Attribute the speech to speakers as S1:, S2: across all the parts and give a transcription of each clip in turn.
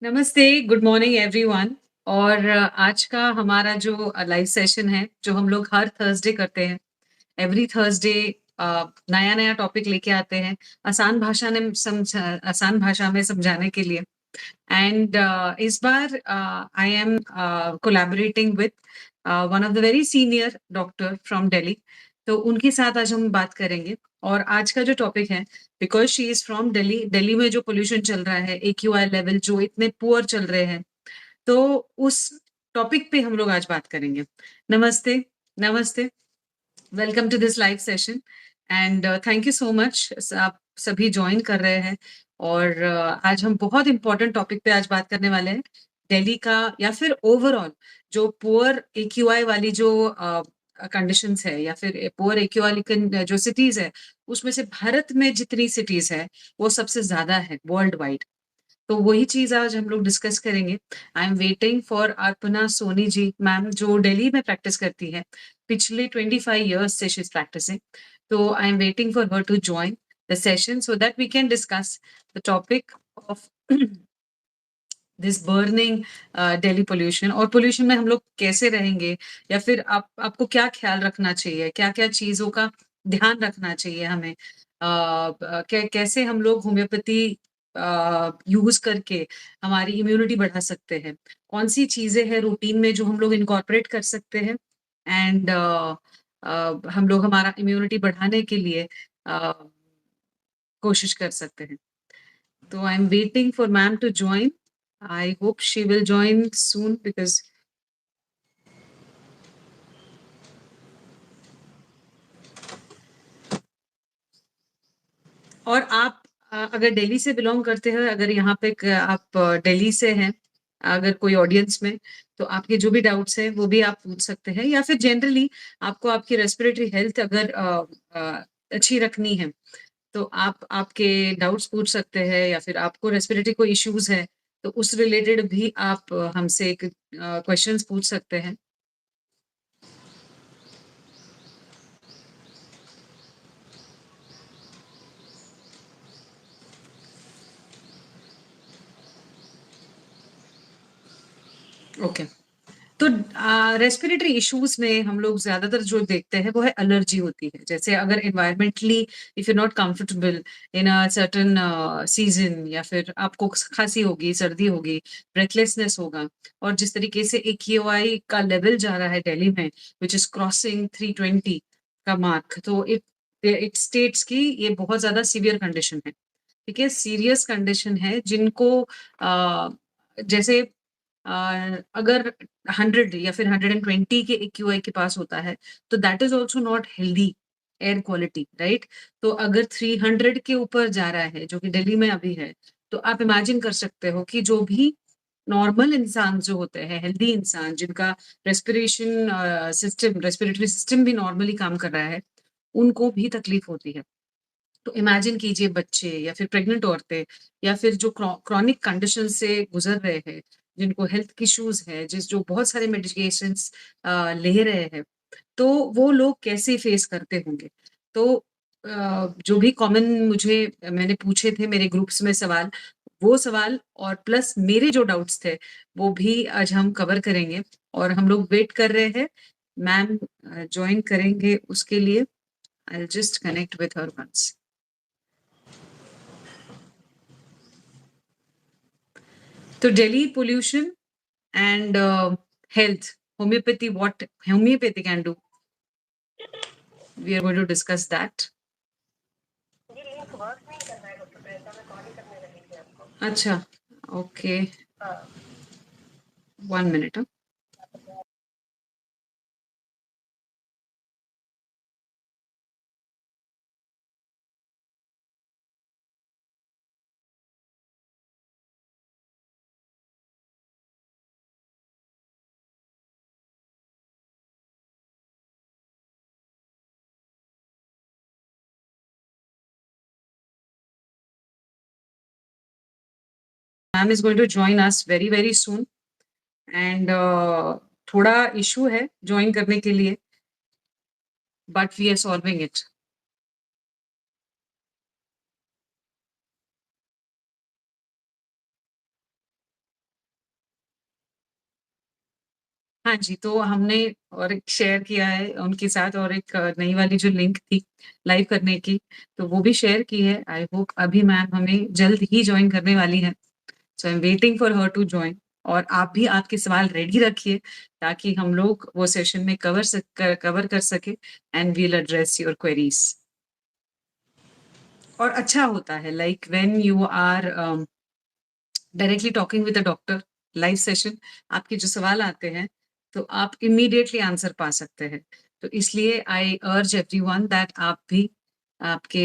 S1: नमस्ते, good morning everyone. और आज का हमारा जो लाइव सेशन है, जो हम लोग हर थर्सडे करते हैं। एवरी थर्सडे नया-नया टॉपिक लेके आते हैं, आसान भाषा में समझाने के लिए। एंड इस बार I am collaborating with one of the very senior doctor from Delhi. तो उनके साथ आज हम बात करेंगे। और आज का जो टॉपिक है, because she is from Delhi, Delhi में जो पॉल्यूशन चल रहा है, एक्यूआई लेवल जो इतने पुअर चल रहे हैं, तो उस टॉपिक पे हम लोग आज बात करेंगे। नमस्ते, नमस्ते। Welcome to this live session and thank you so much. आप सभी जॉइन कर रहे हैं। और आज हम बहुत इंपॉर्टेंट टॉपिक पे आज बात करने वाले हैं। दिल्ली का या फिर ओवरऑल जो पुअर एक्यूआई वाली जो कंडीशंस है, या फिर पुअर एक्यूआई वाली जो सिटीज है, उसमें से भारत में जितनी सिटीज है वो सबसे ज्यादा है वर्ल्ड वाइड। तो वही चीज़ आज हम लोग डिस्कस करेंगे। I am waiting for Arpana Soni ji ma'am, जो दिल्ली में प्रैक्टिस करती है। पिछले 25 इयर्स से शी इज़ प्रैक्टिसिंग। तो I am waiting for her to join the session so that we can discuss the topic of this burning Delhi pollution. और pollution में हम लोग कैसे रहेंगे, या फिर आपको क्या ख्याल रखना चाहिए, क्या-क्या चीज़ों का ध्यान रखना चाहिए हमें। कैसे हम लोग होम्योपैथी यूज़ करके हमारी इम्यूनिटी बढ़ा सकते हैं? कौन-सी चीज़ें हैं रूटीन में जो हम लोग इनकॉर्पोरेट कर सकते हैं एंड हम लोग हमारा इम्यूनिटी बढ़ाने के लिए अ, कोशिश कर सकते हैं। So I'm waiting for ma'am to join. I hope she will join soon because और आप अगर दिल्ली से बिलॉन्ग करते हैं, अगर यहाँ पे आप दिल्ली से हैं, अगर कोई ऑडियंस में, तो आपके जो भी डाउट्स हैं वो भी आप पूछ सकते हैं, या फिर जनरली आपको आपकी रेस्पिरेटरी हेल्थ अगर अच्छी रखनी है, तो आप आपके डाउट्स पूछ सकते हैं, या फिर आपको रेस्पिरेटरी कोई इश्यूज है तो उस रिलेटेड भी आप हमसे एक क्वेश्चंस पूछ सकते हैं। ओके। तो रेस्पिरेटरी इश्यूज में हम लोग ज्यादातर जो देखते हैं वो है एलर्जी होती है। जैसे अगर environmentally if you not comfortable in a certain season, या फिर आपको खांसी होगी, सर्दी होगी, ब्रेथलेसनेस होगा, और जिस तरीके से एक्यूआई का लेवल जा रहा है दिल्ली में, विच इज क्रॉसिंग 320 का मार्क, तो इट इट स्टेट्स की ये बहुत ज्यादा सीवियर कंडीशन है। ठीक है, सीरियस कंडीशन है जिनको जैसे अगर 100 या फिर 120 के एक्यूआई के पास होता है, तो that is also not healthy air quality, right. तो अगर 300 के ऊपर जा रहा है, जो कि दिल्ली में अभी है, तो आप इमेजिन कर सकते हो कि जो भी नॉर्मल इंसान जो होते हैं, हेल्दी इंसान जिनका रेस्पिरेटरी सिस्टम भी नॉर्मली काम कर रहा है, उनको भी तकलीफ होती है। तो इमेजिन कीजिए बच्चे या फिर प्रेग्नेंट औरतें, या फिर जो क्रॉनिक कंडीशन से गुजर रहे हैं, जिनको हेल्थ इश्यूज है, जिस जो बहुत सारे मेडिकेशंस ले रहे हैं, तो वो लोग कैसे फेस करते होंगे। तो जो भी कॉमन मुझे मैंने पूछे थे मेरे ग्रुप्स में सवाल, वो सवाल और प्लस मेरे जो डाउट्स थे, वो भी आज हम कवर करेंगे। और हम लोग वेट कर रहे हैं, मैम ज्वाइन करेंगे उसके लिए। I just connect with her once. तो Delhi pollution and health, homeopathy, what homeopathy can do. We are going to discuss that. अच्छा, okay, 1 minute. Ma'am is going to join us very very soon and थोड़ा issue है join करने के लिए, but we are solving it. हाँ जी, तो हमने और एक शेयर किया है उनके साथ और एक नई वाली जो लिंक थी लाइव करने की, तो वो भी शेयर की है। आई होप अभी मैम हमें जल्द ही जॉइन करने वाली हैं। So I am waiting for her to join और आप भी आपके सवाल रेडी रखिए ताकि हम लोग वो सेशन में कवर कर सके and will address your queries. और अच्छा होता है like when you are directly talking with a doctor live session, आपके जो सवाल आते हैं तो आप इमीडिएटली आंसर पा सकते हैं। तो इसलिए आई अर्ज एवरीवन दैट आप भी आपके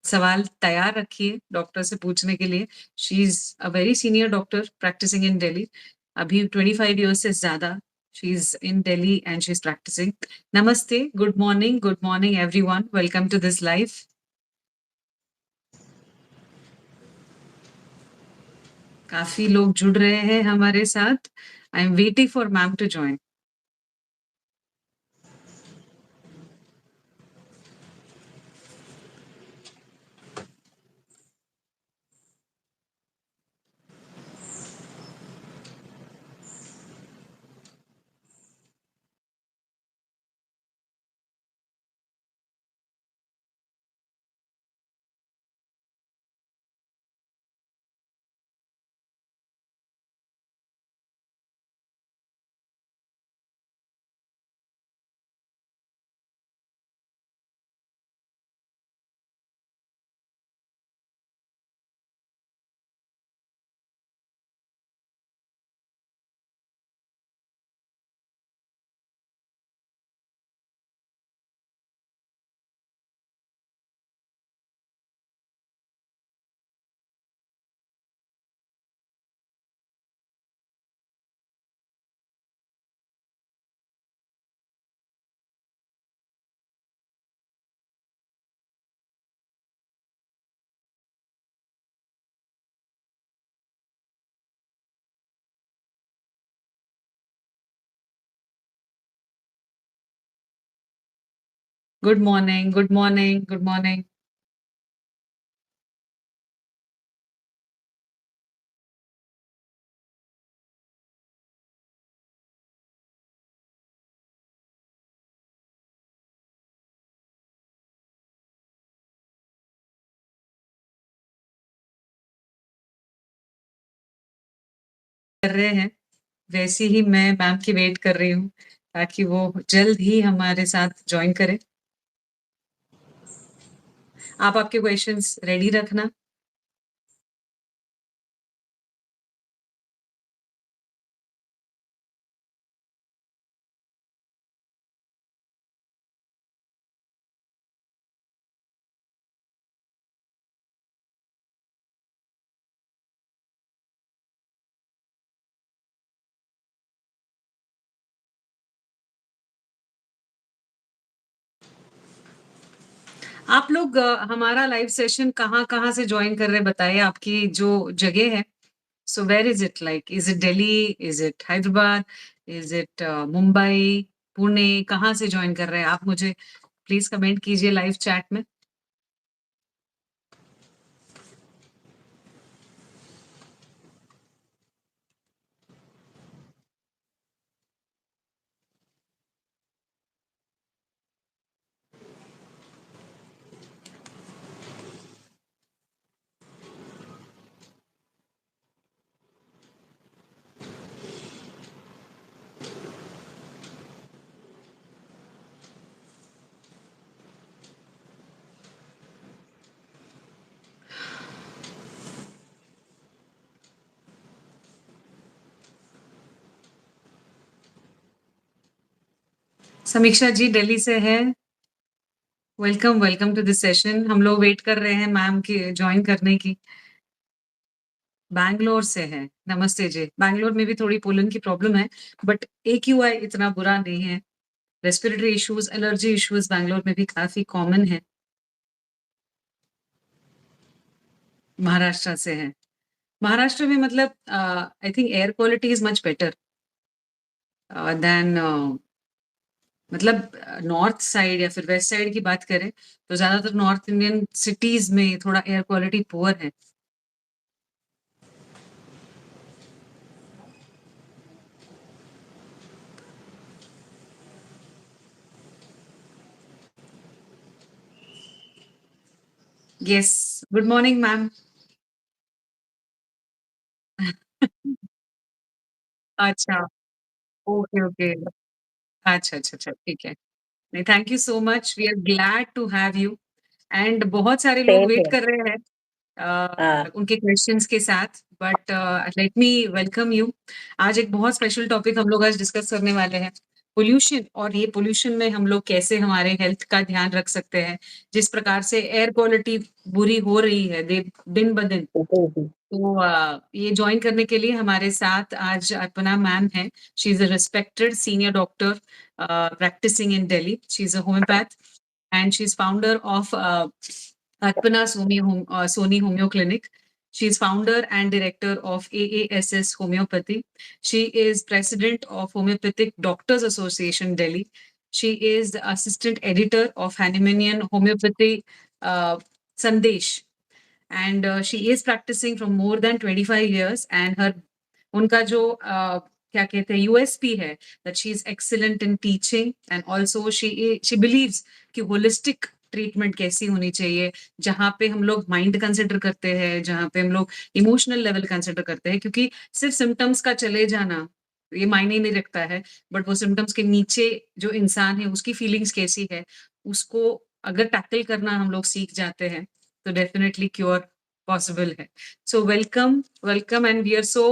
S1: सवाल तैयार रखिए डॉक्टर से पूछने के लिए। She is a very senior doctor practising in Delhi, अभी 25 ईयर्स से ज्यादा she is in Delhi and she is practising. नमस्ते, good morning everyone, welcome to this live. काफी लोग जुड़ रहे हैं हमारे साथ। I am waiting for ma'am to join. Good morning, good morning, good morning. कर रहे हैं वैसे ही मैं मैम की वेट कर रही हूँ ताकि वो जल्द ही हमारे साथ ज्वाइन करें। आप आपके क्वेश्चंस रेडी रखना। आप लोग हमारा लाइव सेशन कहाँ-कहाँ से जॉइन कर रहे हैं बताइए आपकी जो जगह है। So where is it like? Is it Delhi? Is it Hyderabad? Is it Mumbai, Pune? कहाँ से जॉइन कर रहे हैं आप? मुझे प्लीज़ कमेंट कीजिए लाइव चैट में। समीक्षा जी दिल्ली से है। Welcome, welcome to this session. हम लोग वेट कर रहे हैं मैम की जॉइन करने की। बैंगलोर से है। नमस्ते जी। बैंगलोर में भी थोड़ी पोलन की प्रॉब्लम है, बट एक्यूआई इतना बुरा नहीं है। Respiratory issues, allergy issues Bangalore में भी काफ़ी कॉमन है। महाराष्ट्र से है। महाराष्ट्र में मतलब I think air quality is much better than मतलब नॉर्थ साइड या फिर वेस्ट साइड की बात करें, तो ज़्यादातर नॉर्थ इंडियन सिटीज़ में थोड़ा एयर क्वालिटी पुअर है। Yes, good morning ma'am. अच्छा, ओके, ओके। अच्छा, अच्छा, अच्छा, ठीक है। नहीं, thank you so much, we are glad to have you and बहुत सारे लोग
S2: सेम
S1: वेट
S2: हियर।
S1: कर रहे हैं
S2: हाँ,
S1: उनके क्वेश्चंस के साथ, but let me welcome you. आज एक बहुत स्पेशल टॉपिक हम लोग आज डिस्कस करने वाले हैं, पोल्यूशन, और ये पोल्यूशन में हम लोग कैसे हमारे हेल्थ का ध्यान रख सकते हैं। जिस प्रकार से एयर क्वालिटी बुरी हो रही है दिन ब दिन,
S2: जी, जी।
S1: तो ये जॉइन करने के लिए हमारे साथ आज अर्पणा मैम है। She is a respected senior doctor practicing in Delhi. She's a homeopath and she's founder of Arpana Soni Homeo Clinic. She is founder and director of AASS Homeopathy. She is president of Homeopathic Doctors Association Delhi. She is the assistant editor of Hahnemannian Homeopathy uh, Sandesh, and she is practicing from more than 25 years, and her उनका जो क्या कहते हैं USP है, that she is excellent in teaching and also she believes कि holistic treatment कैसी होनी चाहिए, जहाँ पे हम लोग माइंड कंसिडर करते हैं, जहाँ पे हम लोग इमोशनल लेवल कंसिडर करते हैं, क्योंकि सिर्फ सिम्टम्स का चले जाना ये मायने नहीं रखता है, बट वो सिम्टम्स के नीचे जो इंसान है उसकी फीलिंग्स कैसी है, उसको अगर टैकल करना हम लोग सीख जाते हैं, तो डेफिनेटली क्योर पॉसिबल है। So welcome, and we are so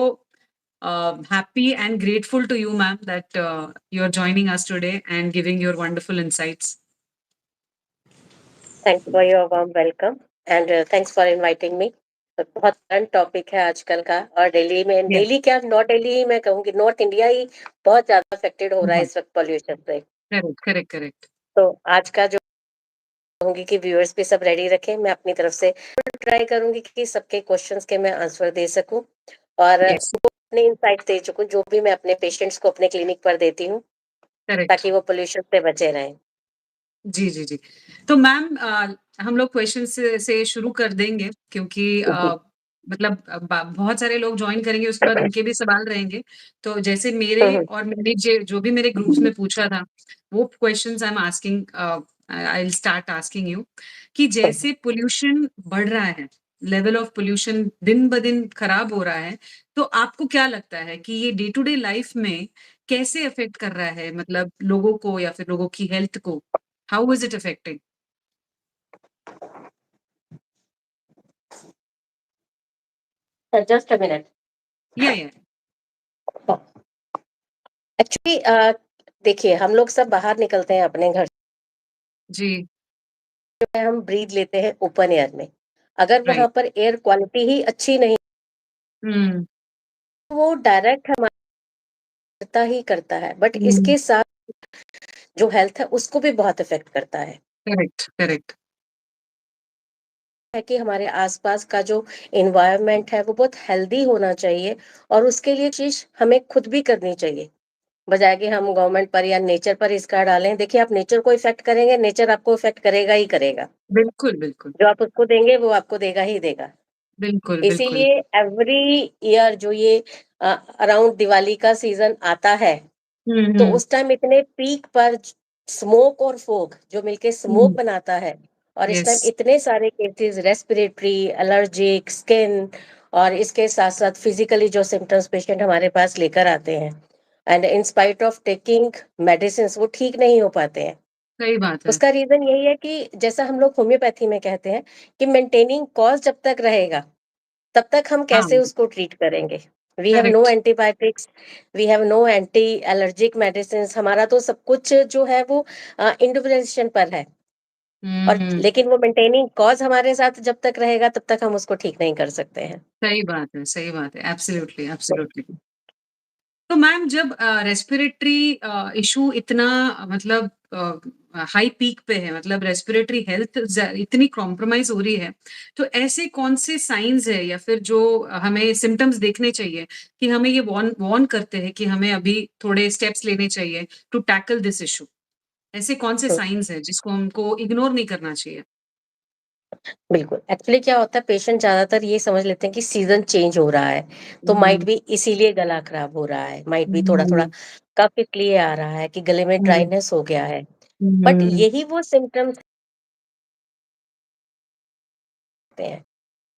S1: happy and grateful to you, ma'am, that you are joining us today and giving your wonderful insights.
S2: Thanks for your warm welcome and thanks for inviting me. बहुत current topic है आजकल का, और दिल्ली में,
S1: Yes,
S2: Delhi क्या, north Delhi ही मैं कहूँगी, north India ही बहुत ज्यादा अफेक्टेड हो रहा है
S1: बहुत
S2: इस वक्त पॉल्यूशन से।
S1: correct, correct, correct.
S2: तो आज का जो कहूंगी कि व्यूअर्स भी सब रेडी रखें, मैं अपनी तरफ से ट्राई करूंगी कि सबके क्वेश्चंस के मैं आंसर दे सकूं, और
S1: Yes,
S2: अपने इंसाइट दे सकूं जो भी मैं अपने पेशेंट्स को अपने क्लिनिक पर देती हूँ,
S1: correct.
S2: ताकि वो पोल्यूशन से बचे रहें।
S1: जी, जी, जी। तो मैम हम लोग क्वेश्चन से शुरू कर देंगे, क्योंकि
S2: जी।
S1: मतलब बहुत सारे लोग जॉइन करेंगे, उसके बाद उनके भी सवाल रहेंगे। तो जैसे मेरे
S2: हम्म,
S1: और मैंने जो भी मेरे ग्रुप्स में पूछा था, वो questions I am asking, I will start asking you कि जैसे पोल्यूशन बढ़ रहा है, लेवल ऑफ पोल्यूशन दिन-ब-दिन खराब हो रहा है, तो आपको क्या लगता है कि ये डे टू डे लाइफ में कैसे अफ़ेक्ट कर रहा है, मतलब लोगों को या फिर लोगों की हेल्थ को? How is it affecting?
S2: Just a minute.
S1: Yeah, yeah.
S2: Actually देखिए, हम लोग सब बाहर निकलते हैं अपने घर
S1: जी,
S2: से, हम ब्रीथ लेते हैं ओपन एयर में। अगर वहां
S1: राइट।
S2: पर एयर क्वालिटी ही अच्छी नहीं,
S1: हुँ,
S2: तो वो डायरेक्ट हमारा ही करता है, बट
S1: हुँ,
S2: इसके साथ जो हेल्थ है उसको भी बहुत इफेक्ट करता है।
S1: Correct, correct.
S2: है कि हमारे आसपास का जो एनवायरनमेंट है वो बहुत हेल्दी होना चाहिए, और उसके लिए चीज हमें खुद भी करनी चाहिए, बजाय कि हम गवर्नमेंट पर या नेचर पर इसका डालें। देखिए, आप नेचर को इफेक्ट करेंगे, नेचर आपको इफेक्ट करेगा ही करेगा।
S1: बिल्कुल, बिल्कुल।
S2: जो आप उसको देंगे वो आपको देगा ही देगा।
S1: बिल्कुल, बिल्कुल।
S2: इसीलिए एवरी ईयर जो ये अराउंड दिवाली का सीजन आता है,
S1: हुँ,
S2: तो
S1: हुँ,
S2: उस टाइम इतने पीक पर स्मोक और फोग जो मिलके स्मोक
S1: हुँ,
S2: बनाता है, और इस टाइम
S1: येस,
S2: इतने सारे केसेस रेस्पिरेटरी, एलर्जिक, स्किन, और इसके साथ साथ फिजिकली जो सिम्टम्स पेशेंट हमारे पास लेकर आते हैं, and in spite of taking medicine वो ठीक नहीं हो पाते हैं।
S1: सही बात है।
S2: उसका रीजन यही है कि जैसा हम लोग होम्योपैथी में कहते हैं कि मेंटेनिंग कॉज जब तक रहेगा, तब तक हम
S1: हाँ,
S2: कैसे उसको ट्रीट करेंगे। We have no
S1: correct.
S2: Antibiotics, we have no anti allergic medicine, हमारा तो सब कुछ जो है वो इंडिविजुअलाइजेशन पर है। और
S1: हुँ,
S2: लेकिन वो मेंटेनिंग कॉज हमारे साथ जब तक रहेगा तब तक हम उसको ठीक नहीं कर सकते हैं।
S1: सही बात है। Absolutely, absolutely. तो मैम जब रेस्पिरेटरी इशू इतना मतलब हाई पीक पे है, मतलब रेस्पिरेटरी हेल्थ इतनी कॉम्प्रोमाइज हो रही है, तो ऐसे कौन से साइंस है या फिर जो हमें सिम्टम्स देखने चाहिए कि हमें ये वॉर्न वॉर्न करते हैं कि हमें अभी थोड़े स्टेप्स लेने चाहिए टू टैकल दिस इशू? ऐसे कौन से
S2: हम्म,
S1: साइंस है जिसको हमको इग्नोर नहीं करना चाहिए?
S2: बिल्कुल। एक्चुअली क्या होता है, पेशेंट ज्यादातर ये समझ लेते हैं कि सीजन चेंज हो रहा है, तो माइट
S1: हम्म,
S2: भी इसीलिए गला खराब हो रहा है, माइट भी थोड़ा थोड़ा
S1: हम्म,
S2: कफ इसलिए आ रहा है कि गले में
S1: हम्म,
S2: ड्राइनेस हो गया है। बट
S1: हम्म,
S2: यही वो सिम्टम्स सकते हैं।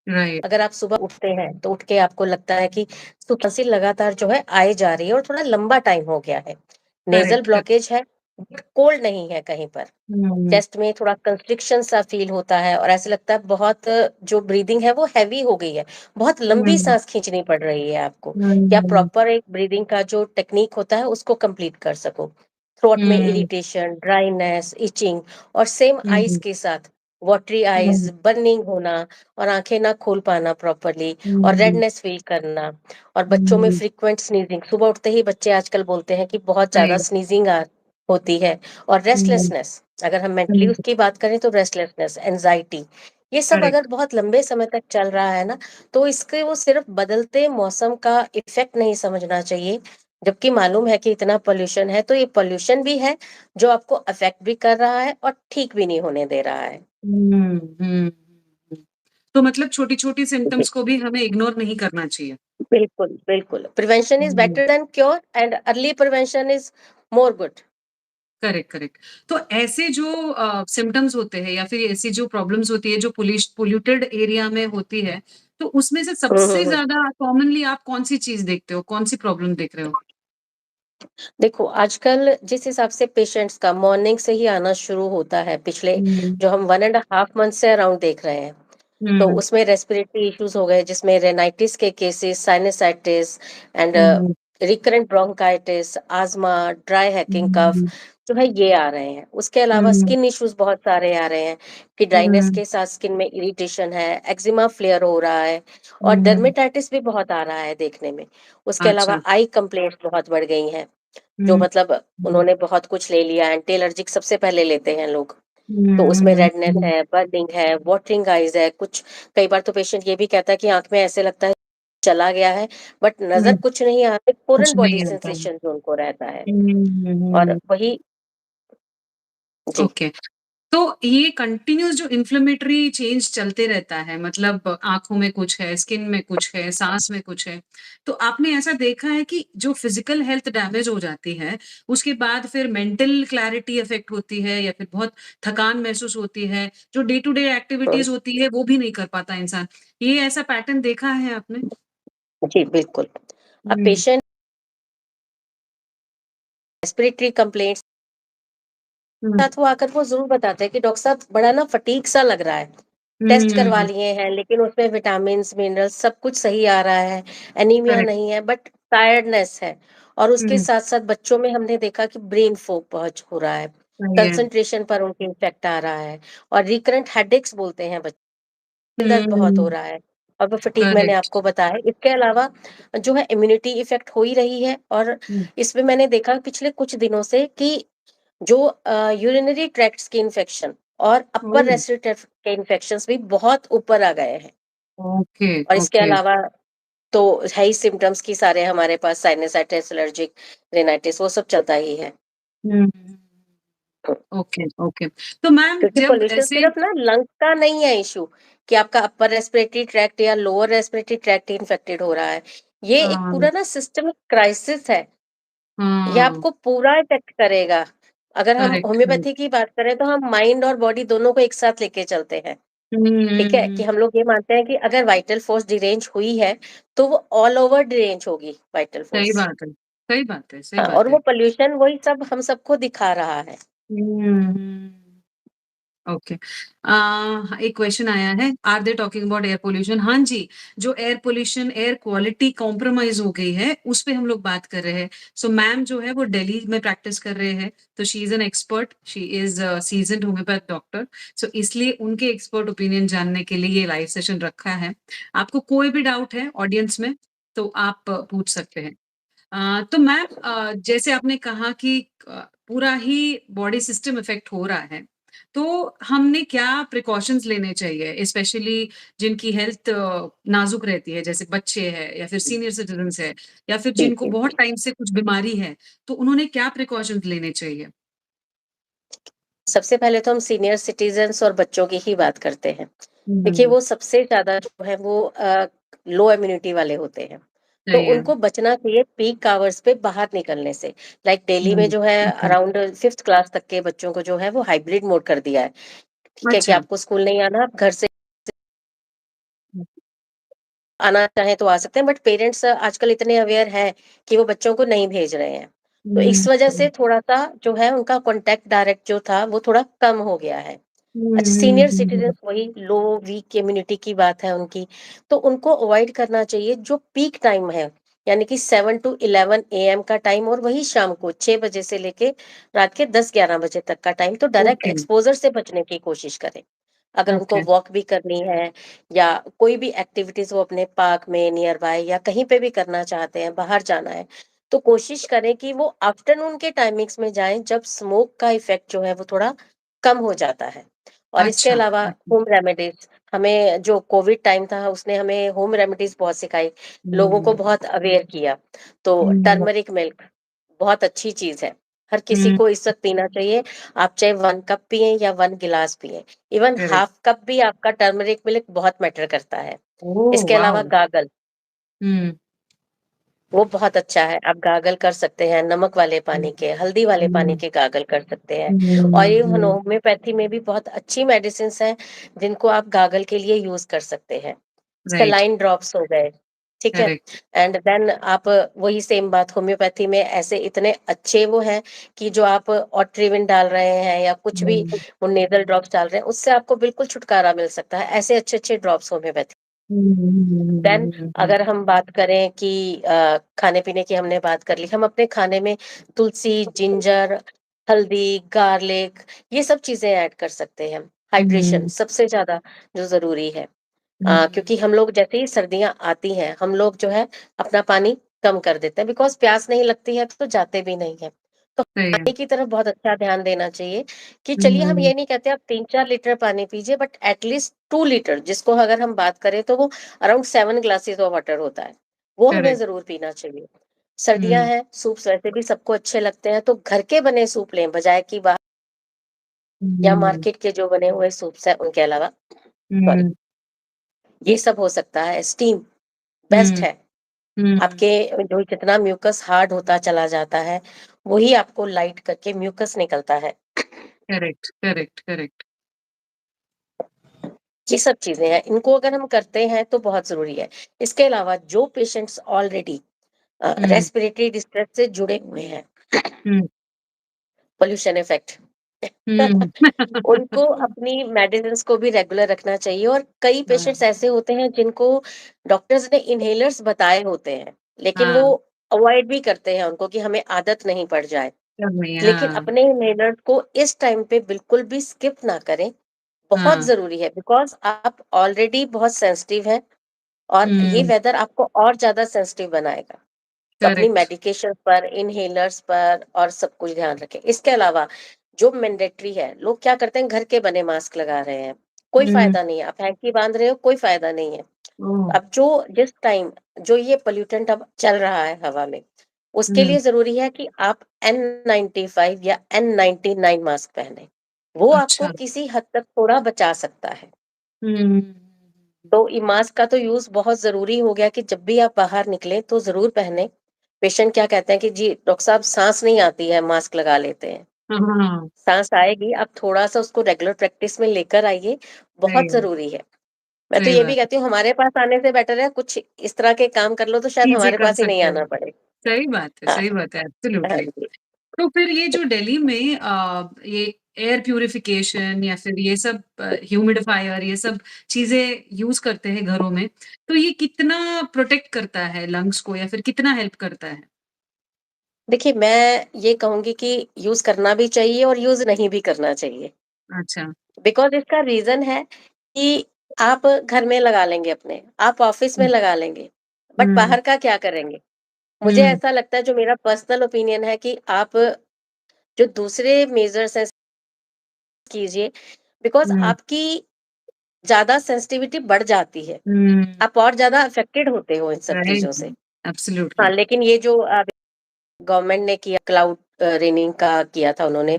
S1: राइट,
S2: अगर आप सुबह उठते हैं तो उठ के आपको लगता है कि खांसी लगातार जो है आए जा रही है और थोड़ा लंबा टाइम हो गया है, नेजल
S1: करेक्ट, करेक्ट।
S2: ब्लॉकेज है, कोल्ड नहीं है कहीं पर,
S1: हुँ,
S2: चेस्ट में थोड़ा कंस्ट्रिक्शन सा फील होता है और ऐसे लगता है बहुत जो ब्रीदिंग है वो हैवी हो गई है, बहुत लंबी
S1: हुँ,
S2: सांस खींचनी पड़ रही है आपको, या
S1: हुँ,
S2: प्रॉपर एक ब्रीदिंग का जो टेक्निक होता है उसको कंप्लीट कर सको। थ्रोट में
S1: हुँ,
S2: इरिटेशन, ड्राइनेस, इचिंग और सेम आईज
S1: हुँ,
S2: के साथ वाटरी आईज,
S1: हुँ,
S2: बर्निंग होना और आंखें ना खोल पाना प्रॉपरली और
S1: हुँ,
S2: रेडनेस फील करना, और बच्चों में
S1: हुँ,
S2: फ्रीक्वेंट स्नीजिंग, सुबह उठते ही बच्चे आजकल बोलते हैं कि बहुत ज्यादा
S1: राइट,
S2: स्नीजिंग होती है, और
S1: हुँ,
S2: रेस्टलेसनेस, अगर हम मेंटली
S1: हुँ,
S2: उसकी बात करें तो रेस्टलेसनेस, एंजाइटी, ये सब अगर
S1: करेक्ट।
S2: बहुत लंबे समय तक चल रहा है ना, तो इसके वो सिर्फ बदलते मौसम का इफेक्ट नहीं समझना चाहिए, जबकि मालूम है कि इतना पोल्यूशन है, तो ये पोल्यूशन भी है जो आपको अफेक्ट भी कर रहा है और ठीक भी नहीं होने दे रहा है।
S1: हुँ, हुँ, हुँ। तो मतलब छोटी-छोटी
S2: जी,
S1: सिम्पटम्स को भी हमें इग्नोर नहीं करना चाहिए।
S2: बिल्कुल, बिल्कुल। Prevention is
S1: hmm,
S2: better than cure and early prevention is more good.
S1: Correct, correct. तो ऐसे जो सिम्पटम्स होते हैं या फिर ऐसी जो प्रॉब्लम्स होती है जो पॉल्यूटेड एरिया में होती है, तो उसमें से
S2: हुँ, हुँ,
S1: सबसे
S2: हुँ।
S1: ज़्यादा कॉमनली आप कौन-सी चीज़ देखते हो? कौन-सी प्रॉब्लम देख रहे हो?
S2: देखो, आजकल जिस हिसाब से पेशेंट्स का मॉर्निंग से ही आना शुरू होता है, पिछले
S1: हुँ,
S2: जो हम 1 एंड हाफ मंथ से अराउंड देख रहे हैं, तो
S1: हुँ,
S2: उसमें रेस्पिरेटरी इश्यूज हो गए, जिसमें रेनाइटिस के cases, sinusitis and
S1: hmm,
S2: recurrent bronchitis, asthma, dry hacking cough,
S1: hmm,
S2: जो है ये आ रहे हैं। उसके अलावा
S1: हुँ,
S2: स्किन इश्यूज बहुत सारे आ रहे हैं कि ड्राइनेस
S1: हुँ,
S2: के साथ स्किन में इरिटेशन है, एक्जिमा फ्लेयर हो रहा है और
S1: हुँ,
S2: डर्मेटाइटिस भी बहुत आ रहा है देखने में। उसके
S1: अच्छा।
S2: अलावा आई कंप्लेंट्स बहुत बढ़ गई हैं, जो
S1: हुँ,
S2: मतलब
S1: हुँ,
S2: उन्होंने बहुत कुछ ले लिया, एंटी एलर्जिक सबसे पहले लेते हैं लोग। तो उसमें
S1: हुँ,
S2: रेडनेस
S1: हुँ,
S2: है, बर्निंग है, वाटरिंग आईज़ है, कुछ कई बार तो पेशेंट ये भी कहता है कि आँख में ऐसे लगता है चला गया है, बट नज़र
S1: हुँ,
S2: कुछ नहीं आ रहा, फॉरेन
S1: कुछ
S2: बॉडी
S1: नहीं होता है।
S2: सेंसेशन जो उनको रहता है।
S1: हुँ,
S2: और
S1: हुँ,
S2: वही जी।
S1: ओके। तो ये कंटिन्यूअस जो इन्फ्लेमेटरी चेंज चलते रहता है मतलब आँखों में कुछ है, स्किन में कुछ है, साँस में कुछ है। तो आपने ऐसा देखा है कि जो फिज़िकल हेल्थ डैमेज हो जाती है, उसके बाद फिर मेंटल क्लैरिटी अफ़ेक्ट होती है या फिर बहुत थकान महसूस होती है, जो डे टू डे
S2: हुँ,
S1: एक्टिविटीज़ होती है वो भी नहीं कर पाता इंसान। ये ऐसा पैटर्न देखा है आपने?
S2: जी, बिल्कुल। अब
S1: हुँ,
S2: पेशेंट रेस्पिरेटरी कंप्लेंट्स
S1: हुँ,
S2: साथ वो आकर वो ज़रूर बताते हैं कि डॉक्टर साहब बड़ा ना फटीग सा लग रहा है। टेस्ट करवा
S1: हुँ,
S2: लिए हैं, लेकिन उसमें विटामिन्स, मिनरल्स सब कुछ सही आ रहा है, एनीमिया
S1: करेक्ट।
S2: नहीं है, बट टायर्डनेस है। और उसके
S1: हुँ,
S2: साथ-साथ बच्चों में हमने देखा कि ब्रेन फॉग बहुत हो रहा है,
S1: सही है।
S2: कंसंट्रेशन पर उनके इफ़ेक्ट आ रहा है और रिकरेंट हेडेक्स बोलते हैं बच्चे, सिर दर्द बहुत हो
S1: हुँ,
S2: रहा है और वो फटीग मैंने
S1: करेक्ट।
S2: आपको बताया। इसके अलावा जो है इम्यूनिटी इफ़ेक्ट हो ही रही है, और
S1: हुँ,
S2: इसमें मैंने देखा पिछले कुछ दिनों से कि जो यूरिनरी ट्रैक्ट्स के इन्फेक्शन और अपर
S1: ओह!
S2: रेस्पिरेटरी के इन्फेक्शंस भी बहुत ऊपर आ गए हैं।
S1: ओके,
S2: और इसके
S1: ओके।
S2: अलावा तो है ही सिम्पटम्स की सारे हमारे पास, साइनसाइटिस, एलर्जिक रिनाइटिस वो सब चलता ही है।
S1: हुँ, ओके, ओके। तो मैम
S2: क्योंकि
S1: जब
S2: पोल्यूशन
S1: ऐसे
S2: सिर्फ ना लंग्स का नहीं है इश्यू कि आपका अपर रेस्पिरेटरी ट्रैक्ट या लोअर रेस्पिरेटरी ट्रैक्ट इन्फेक्टेड हो रहा है। ये एक
S1: हाँ,
S2: पूरा ना सिस्टमिक क्राइसिस है। ये
S1: हाँ,
S2: आपको पूरा इफ़ेक्ट करेगा। अगर हम
S1: करेक्ट, करेक्ट।
S2: होम्योपैथी की बात करें तो हम माइंड और बॉडी दोनों को एक साथ लेके चलते हैं।
S1: हुँ, हुँ,
S2: ठीक है? कि
S1: हुँ।
S2: हम लोग ये मानते हैं कि अगर वाइटल फ़ोर्स डिरेंज हुई है, तो वो ऑल ओवर डिरेंज होगी वाइटल
S1: सही
S2: फ़ोर्स।
S1: बात है, सही बात है, सही
S2: हाँ, और
S1: बात
S2: वो
S1: है।
S2: पॉल्यूशन वही सब हम सबको दिखा रहा है।
S1: हुँ, हुँ। ओके। एक क्वेश्चन आया है, are they talking about air pollution? हाँ जी, जो air pollution, air quality compromise हो गई है, उस पे हम लोग बात कर रहे हैं। सो मैम जो है वो दिल्ली में प्रैक्टिस कर रहे हैं, तो she is an expert, she is a seasoned homeopath doctor. So इसलिए उनके एक्सपर्ट ओपिनियन जानने के लिए ये लाइव सेशन रखा है। आपको कोई भी डाउट है ऑडियंस में, तो आप पूछ सकते हैं। तो मैम जैसे आपने कहा कि पूरा ही बॉडी सिस्टम इफ़ेक्ट हो रहा है, तो हमने क्या प्रिकॉशंस लेने चाहिए? स्पेशली जिनकी हेल्थ नाज़ुक रहती है, जैसे बच्चे हैं या फिर सीनियर सिटिज़न्स हैं या फिर
S2: जी,
S1: जिनको
S2: जी,
S1: बहुत
S2: जी।
S1: टाइम से कुछ बीमारी है, तो उन्होंने क्या प्रिकॉशंस लेने चाहिए?
S2: सबसे पहले तो हम सीनियर सिटीज़न्स और बच्चों की ही बात करते हैं। देखिए,
S1: हुँ,
S2: वो सबसे ज़्यादा जो है वो लो इम्यूनिटी वाले होते हैं। तो
S1: सही है।
S2: उनको बचना चाहिए पीक आवर्स पे बाहर निकलने से। लाइक दिल्ली में
S1: हुँ,
S2: जो है
S1: ओके।
S2: अराउंड 5th क्लास तक के बच्चों को जो है वो हाइब्रिड मोड कर दिया है। ठीक है? कि
S1: अच्छा,
S2: आपको स्कूल नहीं आना, आप घर से आना चाहें तो आ सकते हैं, बट पेरेंट्स आजकल इतने अवेयर हैं कि वो बच्चों को नहीं भेज रहे हैं। तो इस वजह से थोड़ा-सा जो है उनका कॉन्टैक्ट डायरेक्ट जो था वो थोड़ा कम हो गया है। अच्छा, सीनियर सिटीजन्स वही लो वीक इम्यूनिटी की बात है उनकी, तो उनको अवॉइड करना चाहिए जो पीक टाइम है, यानी कि 7 टू 11 एएम का टाइम और वही शाम को 6 बजे से लेके रात के 10-11 बजे तक का टाइम, तो डायरेक्ट
S1: ओके,
S2: एक्सपोज़र से बचने की कोशिश करें। अगर उनको
S1: ओके,
S2: वॉक भी करनी है या कोई भी एक्टिविटीज़ वो अपने पार्क में नियर बाय या कहीं पे भी करना चाहते हैं, बाहर जाना है, तो कोशिश करें कि वो आफ्टरनून के टाइमिंग्स में जाएँ जब स्मोक का इफ़ेक्ट जो है वो थोड़ा कम हो जाता है। और इसके
S1: अच्छा,
S2: अलावा
S1: अच्छा।
S2: होम रेमेडीज़, हमें जो कोविड टाइम था उसने हमें होम रेमेडीज़ बहुत सिखाई, लोगों को
S1: हुँ,
S2: बहुत अवेयर किया। तो
S1: हुँ,
S2: टर्मरिक मिल्क बहुत अच्छी चीज़ है। हर किसी
S1: हुँ,
S2: को इस वक़्त पीना चाहिए। आप चाहे 1 कप पिएँ या 1 गिलास पिएँ। Even
S1: correct.
S2: हाफ कप भी आपका टर्मरिक मिल्क बहुत मैटर करता है।
S1: ओह
S2: इसके अलावा
S1: वाओ!
S2: गागल,
S1: हुँ,
S2: वो बहुत अच्छा है। आप गागल कर सकते हैं नमक वाले
S1: हुँ,
S2: पानी के, हल्दी वाले पानी
S1: हुँ,
S2: के गागल कर सकते हैं। और
S1: हुँ,
S2: ये
S1: हुँ,
S2: होम्योपैथी में भी बहुत अच्छी मेडिसिन्स हैं, जिनको आप गागल के लिए यूज़ कर सकते हैं।
S1: राइट,
S2: सलाइन ड्रॉप्स हो गए, ठीक है?
S1: करेक्ट।
S2: एंड देन आप वही सेम बात होम्योपैथी में ऐसे इतने अच्छे वो हैं कि जो आप ऑट्रिविन डाल रहे हैं या कुछ भी
S1: हुँ,
S2: वो नेज़ल ड्रॉप्स डाल रहे हैं, उससे आपको बिल्कुल छुटकारा मिल सकता है। ऐसे अच्छे-अच्छे ड्रॉप्स होम्योपैथी।
S1: हुँ, हुँ,
S2: देन
S1: हुँ, हुँ, हुँ,
S2: अगर हम बात करें कि खाने-पीने की हमने बात कर ली, हम अपने खाने में तुलसी, जिंजर, हल्दी, गार्लिक ये सब चीज़ें ऐड कर सकते हैं। हाइड्रेशन
S1: हुँ,
S2: सबसे ज़्यादा जो ज़रूरी है।
S1: हुँ,
S2: क्योंकि हम लोग जैसे ही सर्दियाँ आती हैं, हम लोग जो है अपना पानी कम कर देते हैं बिकॉज़ प्यास नहीं लगती है तो जाते भी नहीं हैं। तो
S1: सही है।
S2: पानी की तरफ बहुत अच्छा ध्यान देना चाहिए कि चलिए हम
S1: हुँ,
S2: ये नहीं कहते आप 3-4 लीटर पानी पीजिए बट एट लीस्ट 2 लीटर जिसको अगर हम बात करें तो वो अराउंड 7 ग्लासेस ऑफ वाटर होता है। वो हमें
S1: करेक्ट।
S2: ज़रूर पीना चाहिए। सर्दियाँ
S1: हुँ,
S2: हैं, सूप्स वैसे भी सबको अच्छे लगते हैं तो घर के बने सूप लें बजाए कि बाहर या
S1: हुँ,
S2: मार्केट के जो बने हुए सूप्स हैं उनके अलावा। सॉरी,
S1: हुँ,
S2: ये सब हो सकता है। स्टीम बेस्ट
S1: हुँ,
S2: है।
S1: हुँ,
S2: आपके जो जितना म्यूकस हार्ड होता चला जाता है, वही आपको लाइट करके म्यूकस निकलता है।
S1: Correct, correct, correct.
S2: ये सब चीज़ें हैं, इनको अगर हम करते हैं तो बहुत ज़रूरी है। इसके अलावा जो पेशेंट्स ऑलरेडी
S1: हुँ,
S2: रेस्पिरेटरी डिस्ट्रेस से जुड़े हुए हैं,
S1: हुँ,
S2: पॉल्यूशन इफेक्ट
S1: हुँ।
S2: उनको अपनी मेडिसिन्स को भी रेगुलर रखना चाहिए और कई पेशेंट्स
S1: हाँ,
S2: ऐसे होते हैं जिनको डॉक्टर्स ने इन्हेलर्स बताए होते हैं, लेकिन वो
S1: हाँ,
S2: अवॉइड भी करते हैं उनको कि हमें आदत नहीं पड़ जाए।
S1: सब में
S2: लेकिन
S1: हाँ,
S2: अपने इन्हेलर को इस टाइम पे बिल्कुल भी स्किप ना करें, बहुत
S1: हाँ,
S2: ज़रूरी है बिकॉज़ आप ऑलरेडी बहुत सेंसिटिव हैं और ये
S1: हुँ,
S2: वेदर आपको और ज़्यादा सेंसिटिव बनाएगा। तो अपनी
S1: करेक्ट।
S2: मेडिकेशन पर, इन्हेलर्स पर और सब कुछ ध्यान रखें। इसके अलावा जो मैंडेटरी है, लोग क्या करते हैं घर के बने मास्क लगा रहे हैं, कोई
S1: हुँ,
S2: फ़ायदा नहीं है। आप हैंकी बाँध रहे हो, कोई फ़ायदा नहीं है।
S1: ओह!
S2: अब जो जिस टाइम जो ये पॉल्यूटेंट अब चल रहा है हवा में, उसके
S1: हुँ,
S2: लिए ज़रूरी है कि आप N95 या N99 मास्क पहनें। वो आपको
S1: अच्छा।
S2: किसी हद तक थोड़ा बचा सकता है।
S1: हुँ,
S2: तो ये मास्क का तो यूज़ बहुत ज़रूरी हो गया कि जब भी आप बाहर निकलें तो ज़रूर पहनें। पेशेंट क्या कहते हैं कि जी डॉक्टर साहब साँस नहीं आती है, मास्क लगा लेते हैं।
S1: हाँ, हाँ,
S2: साँस आएगी, आप थोड़ा-सा उसको रेगुलर प्रैक्टिस में लेकर आइए,
S1: सही
S2: बहुत
S1: है,
S2: ज़रूरी है। मैं तो
S1: सही
S2: ये भी
S1: बात है।
S2: कहती हूँ हमारे पास आने से बेटर है कुछ इस तरह के काम कर लो तो शायद
S1: चीज़ें
S2: हमारे
S1: कर
S2: पास ही नहीं
S1: सकते
S2: आना
S1: हो।
S2: पड़े। हाँ,
S1: सही बात है,
S2: हाँ
S1: एब्सोल्युटली।
S2: जी।
S1: तो फिर ये जो दिल्ली में ये एयर प्यूरिफिकेशन या फिर ये सब ह्यूमिडिफायर ये सब चीज़ें यूज़ करते हैं घरों में, तो ये कितना प्रोटेक्ट करता है लंग्स को या फिर कितना हेल्प करता है?
S2: देखिए मैं ये कहूँगी कि यूज़ करना भी चाहिए और यूज़ नहीं भी करना चाहिए।
S1: अच्छा।
S2: बिकॉज़ इसका रीज़न है कि आप घर में लगा लेंगे अपने, आप ऑफ़िस में
S1: हुँ,
S2: लगा लेंगे, बट
S1: हुँ,
S2: बाहर का क्या करेंगे? मुझे
S1: हुँ,
S2: ऐसा लगता है जो मेरा पर्सनल ओपिनियन है कि आप जो दूसरे मेजर्स हैं कीजिए बिकॉज़
S1: हुँ,
S2: आपकी ज़्यादा सेंसिटिविटी बढ़ जाती है।
S1: हुँ,
S2: आप और ज़्यादा अफ़ेक्टेड होते हो इन सब
S1: राइट,
S2: चीज़ों से। हाँ,
S1: एब्सोल्युटली।
S2: लेकिन ये जो गवर्नमेंट ने किया क्लाउड रेनिंग का किया था उन्होंने,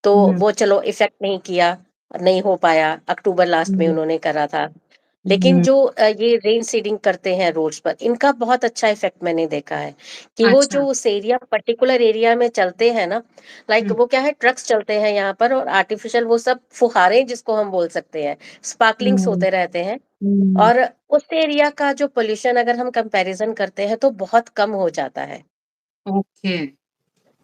S2: तो
S1: हुँ,
S2: वो चलो इफ़ेक्ट नहीं किया, नहीं हो पाया, अक्टूबर लास्ट में
S1: हुँ,
S2: उन्होंने करा था। लेकिन
S1: हुँ,
S2: जो ये रेन सीडिंग करते हैं रोड्स पर, इनका बहुत अच्छा इफेक्ट मैंने देखा है कि वो
S1: अच्छा।
S2: जो उस एरिया पर्टिकुलर एरिया में चलते हैं ना, लाइक
S1: हुँ,
S2: वो क्या है, ट्रक्स चलते हैं यहाँ पर और आर्टिफिशियल वो सब फुहारे जिसको हम बोल सकते हैं, स्पार्कलिंग्स
S1: हुँ,
S2: होते रहते हैं।
S1: हुँ,
S2: और उस एरिया का जो पोल्यूशन अगर हम कंपैरिजन करते हैं तो बहुत कम हो जाता है।
S1: ओके,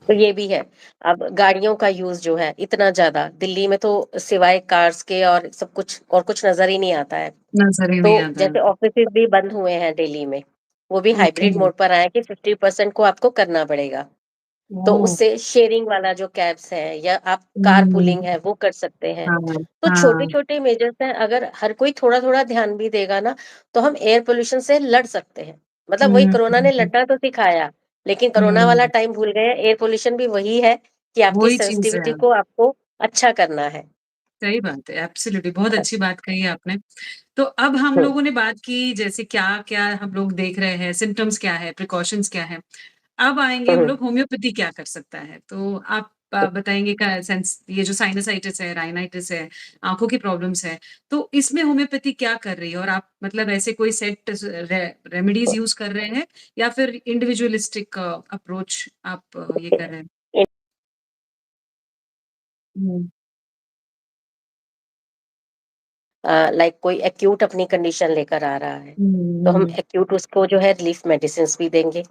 S2: तो ये भी है। अब गाड़ियों का यूज जो है इतना ज्यादा दिल्ली में, तो सिवाय कार्स के और सब कुछ और कुछ नजर ही नहीं आता है।
S1: नज़र ही
S2: तो
S1: नहीं आता है।
S2: जैसे ऑफिसेज भी बंद हुए हैं दिल्ली में, वो भी
S1: ओके,
S2: हाइब्रिड मोड पर आए हैं कि 50% को आपको करना पड़ेगा। तो
S1: ओह!
S2: उससे शेयरिंग वाला जो कैब्स है या आप कार
S1: हुँ,
S2: पूलिंग है वो कर सकते हैं।
S1: हाँ,
S2: तो छोटे
S1: हाँ।
S2: छोटे मेजर्स हैं, अगर हर कोई थोड़ा थोड़ा ध्यान भी देगा ना, तो हम एयर पोल्यूशन से लड़ सकते हैं। मतलब वही
S1: हुँ,
S2: कोरोना ने
S1: हुँ,
S2: लड़ना तो सिखाया, लेकिन कोरोना वाला
S1: हुँ,
S2: टाइम भूल गए। एयर पोल्यूशन भी वही है कि आपकी
S1: वही चीज़ है।
S2: सेंसिटिविटी को आपको अच्छा करना है।
S1: सही बात है, एब्सोल्युटली बहुत अच्छी बात कही है आपने। तो अब हम
S2: हम्म,
S1: लोगों ने बात की जैसे क्या-क्या हम लोग देख रहे हैं, सिम्पटम्स क्या है, प्रिकॉशंस क्या है। अब आएँगे हम
S2: हम्म,
S1: लोग होम्योपैथी क्या कर सकता है? तो आप बताएँगे का सेंस ये जो साइनसाइटिस है, राइनाइटिस है, आँखों की प्रॉब्लम्स है, तो इसमें होम्योपैथी क्या कर रही है? और आप मतलब ऐसे कोई सेट रेमेडीज़ यूज़ कर रहे हैं या फिर इंडिविजुअलिस्टिक अप्रोच आप ये कर रहे हैं? हुँ,
S2: लाइक कोई एक्यूट अपनी कंडीशन लेकर आ रहा है,
S1: हुँ,
S2: तो हम
S1: हुँ,
S2: एक्यूट उसको जो है रिलीफ मेडिसिन भी देंगे।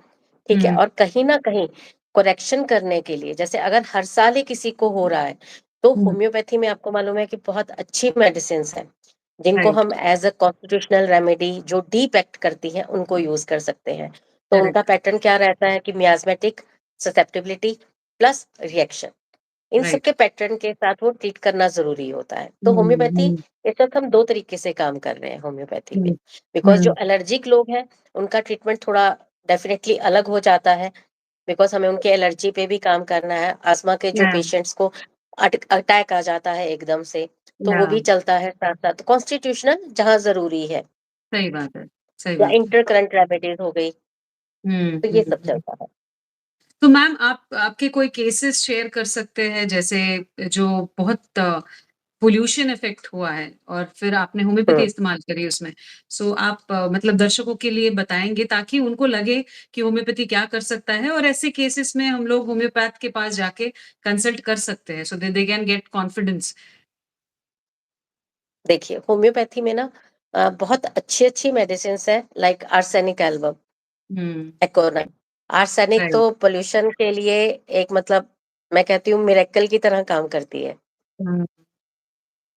S2: ठीक है,
S1: हुँ,
S2: और कहीं ना कहीं करेक्शन करने के लिए, जैसे अगर हर साल ही किसी को हो रहा है, तो
S1: हुँ,
S2: होम्योपैथी में आपको मालूम है कि बहुत अच्छी मेडिसिन है जिनको
S1: राइट,
S2: हम एज अ कॉन्स्टिट्यूशनल रेमेडी जो डीप एक्ट करती हैं उनको यूज कर सकते हैं। तो उनका
S1: करेक्ट,
S2: पैटर्न क्या रहता है कि मियास्मेटिक, ससेप्टिबिलिटी प्लस रिएक्शन, इन सब
S1: राइट।
S2: के पैटर्न के साथ वो ट्रीट करना ज़रूरी होता है। तो
S1: हुँ,
S2: होम्योपैथी,
S1: हुँ,
S2: इस वक़्त हम 2 तरीके से काम कर रहे हैं होम्योपैथी में।
S1: हुँ,
S2: बिकॉज़ जो
S1: हुँ,
S2: एलर्जिक लोग हैं, उनका ट्रीटमेंट थोड़ा डेफ़िनेटली अलग हो जाता है, बिकॉज़ हमें उनके एलर्जी पे भी काम करना है। अस्थमा के जो
S1: या
S2: पेशेंट्स को अटैक आ जाता है एकदम से, तो
S1: या
S2: वो भी चलता है साथ-साथ। कॉन्स्टिट्यूशनल जहाँ ज़रूरी है,
S1: सही बात है, सही
S2: या
S1: बात है।
S2: इंटर करंट रेमेडीज़ हो गई,
S1: हुँ,
S2: तो
S1: हुँ,
S2: ये सब
S1: हुँ।
S2: चलता है।
S1: तो मैम आप आपके कोई केसेस शेयर कर सकते हैं जैसे जो बहुत पॉल्यूशन इफ़ेक्ट हुआ है और फिर आपने होम्योपैथी
S2: हुँ।
S1: इस्तेमाल करी उसमें। सो आप मतलब दर्शकों के लिए बताएँगे ताकि उनको लगे कि होम्योपैथी क्या कर सकता है और ऐसे केसेस में हम लोग होम्योपैथ के पास जाके कंसल्ट कर सकते हैं so that they can get confidence.
S2: देखिए, होम्योपैथी में ना बहुत अच्छी-अच्छी मेडिसिन्स हैं, like arsenic album,
S1: hmm,
S2: aconite. Arsenic
S1: right.
S2: तो पोल्यूशन के लिए एक, मतलब मैं कहती हूँ मिरेकल की तरह काम करती है।
S1: हुँ,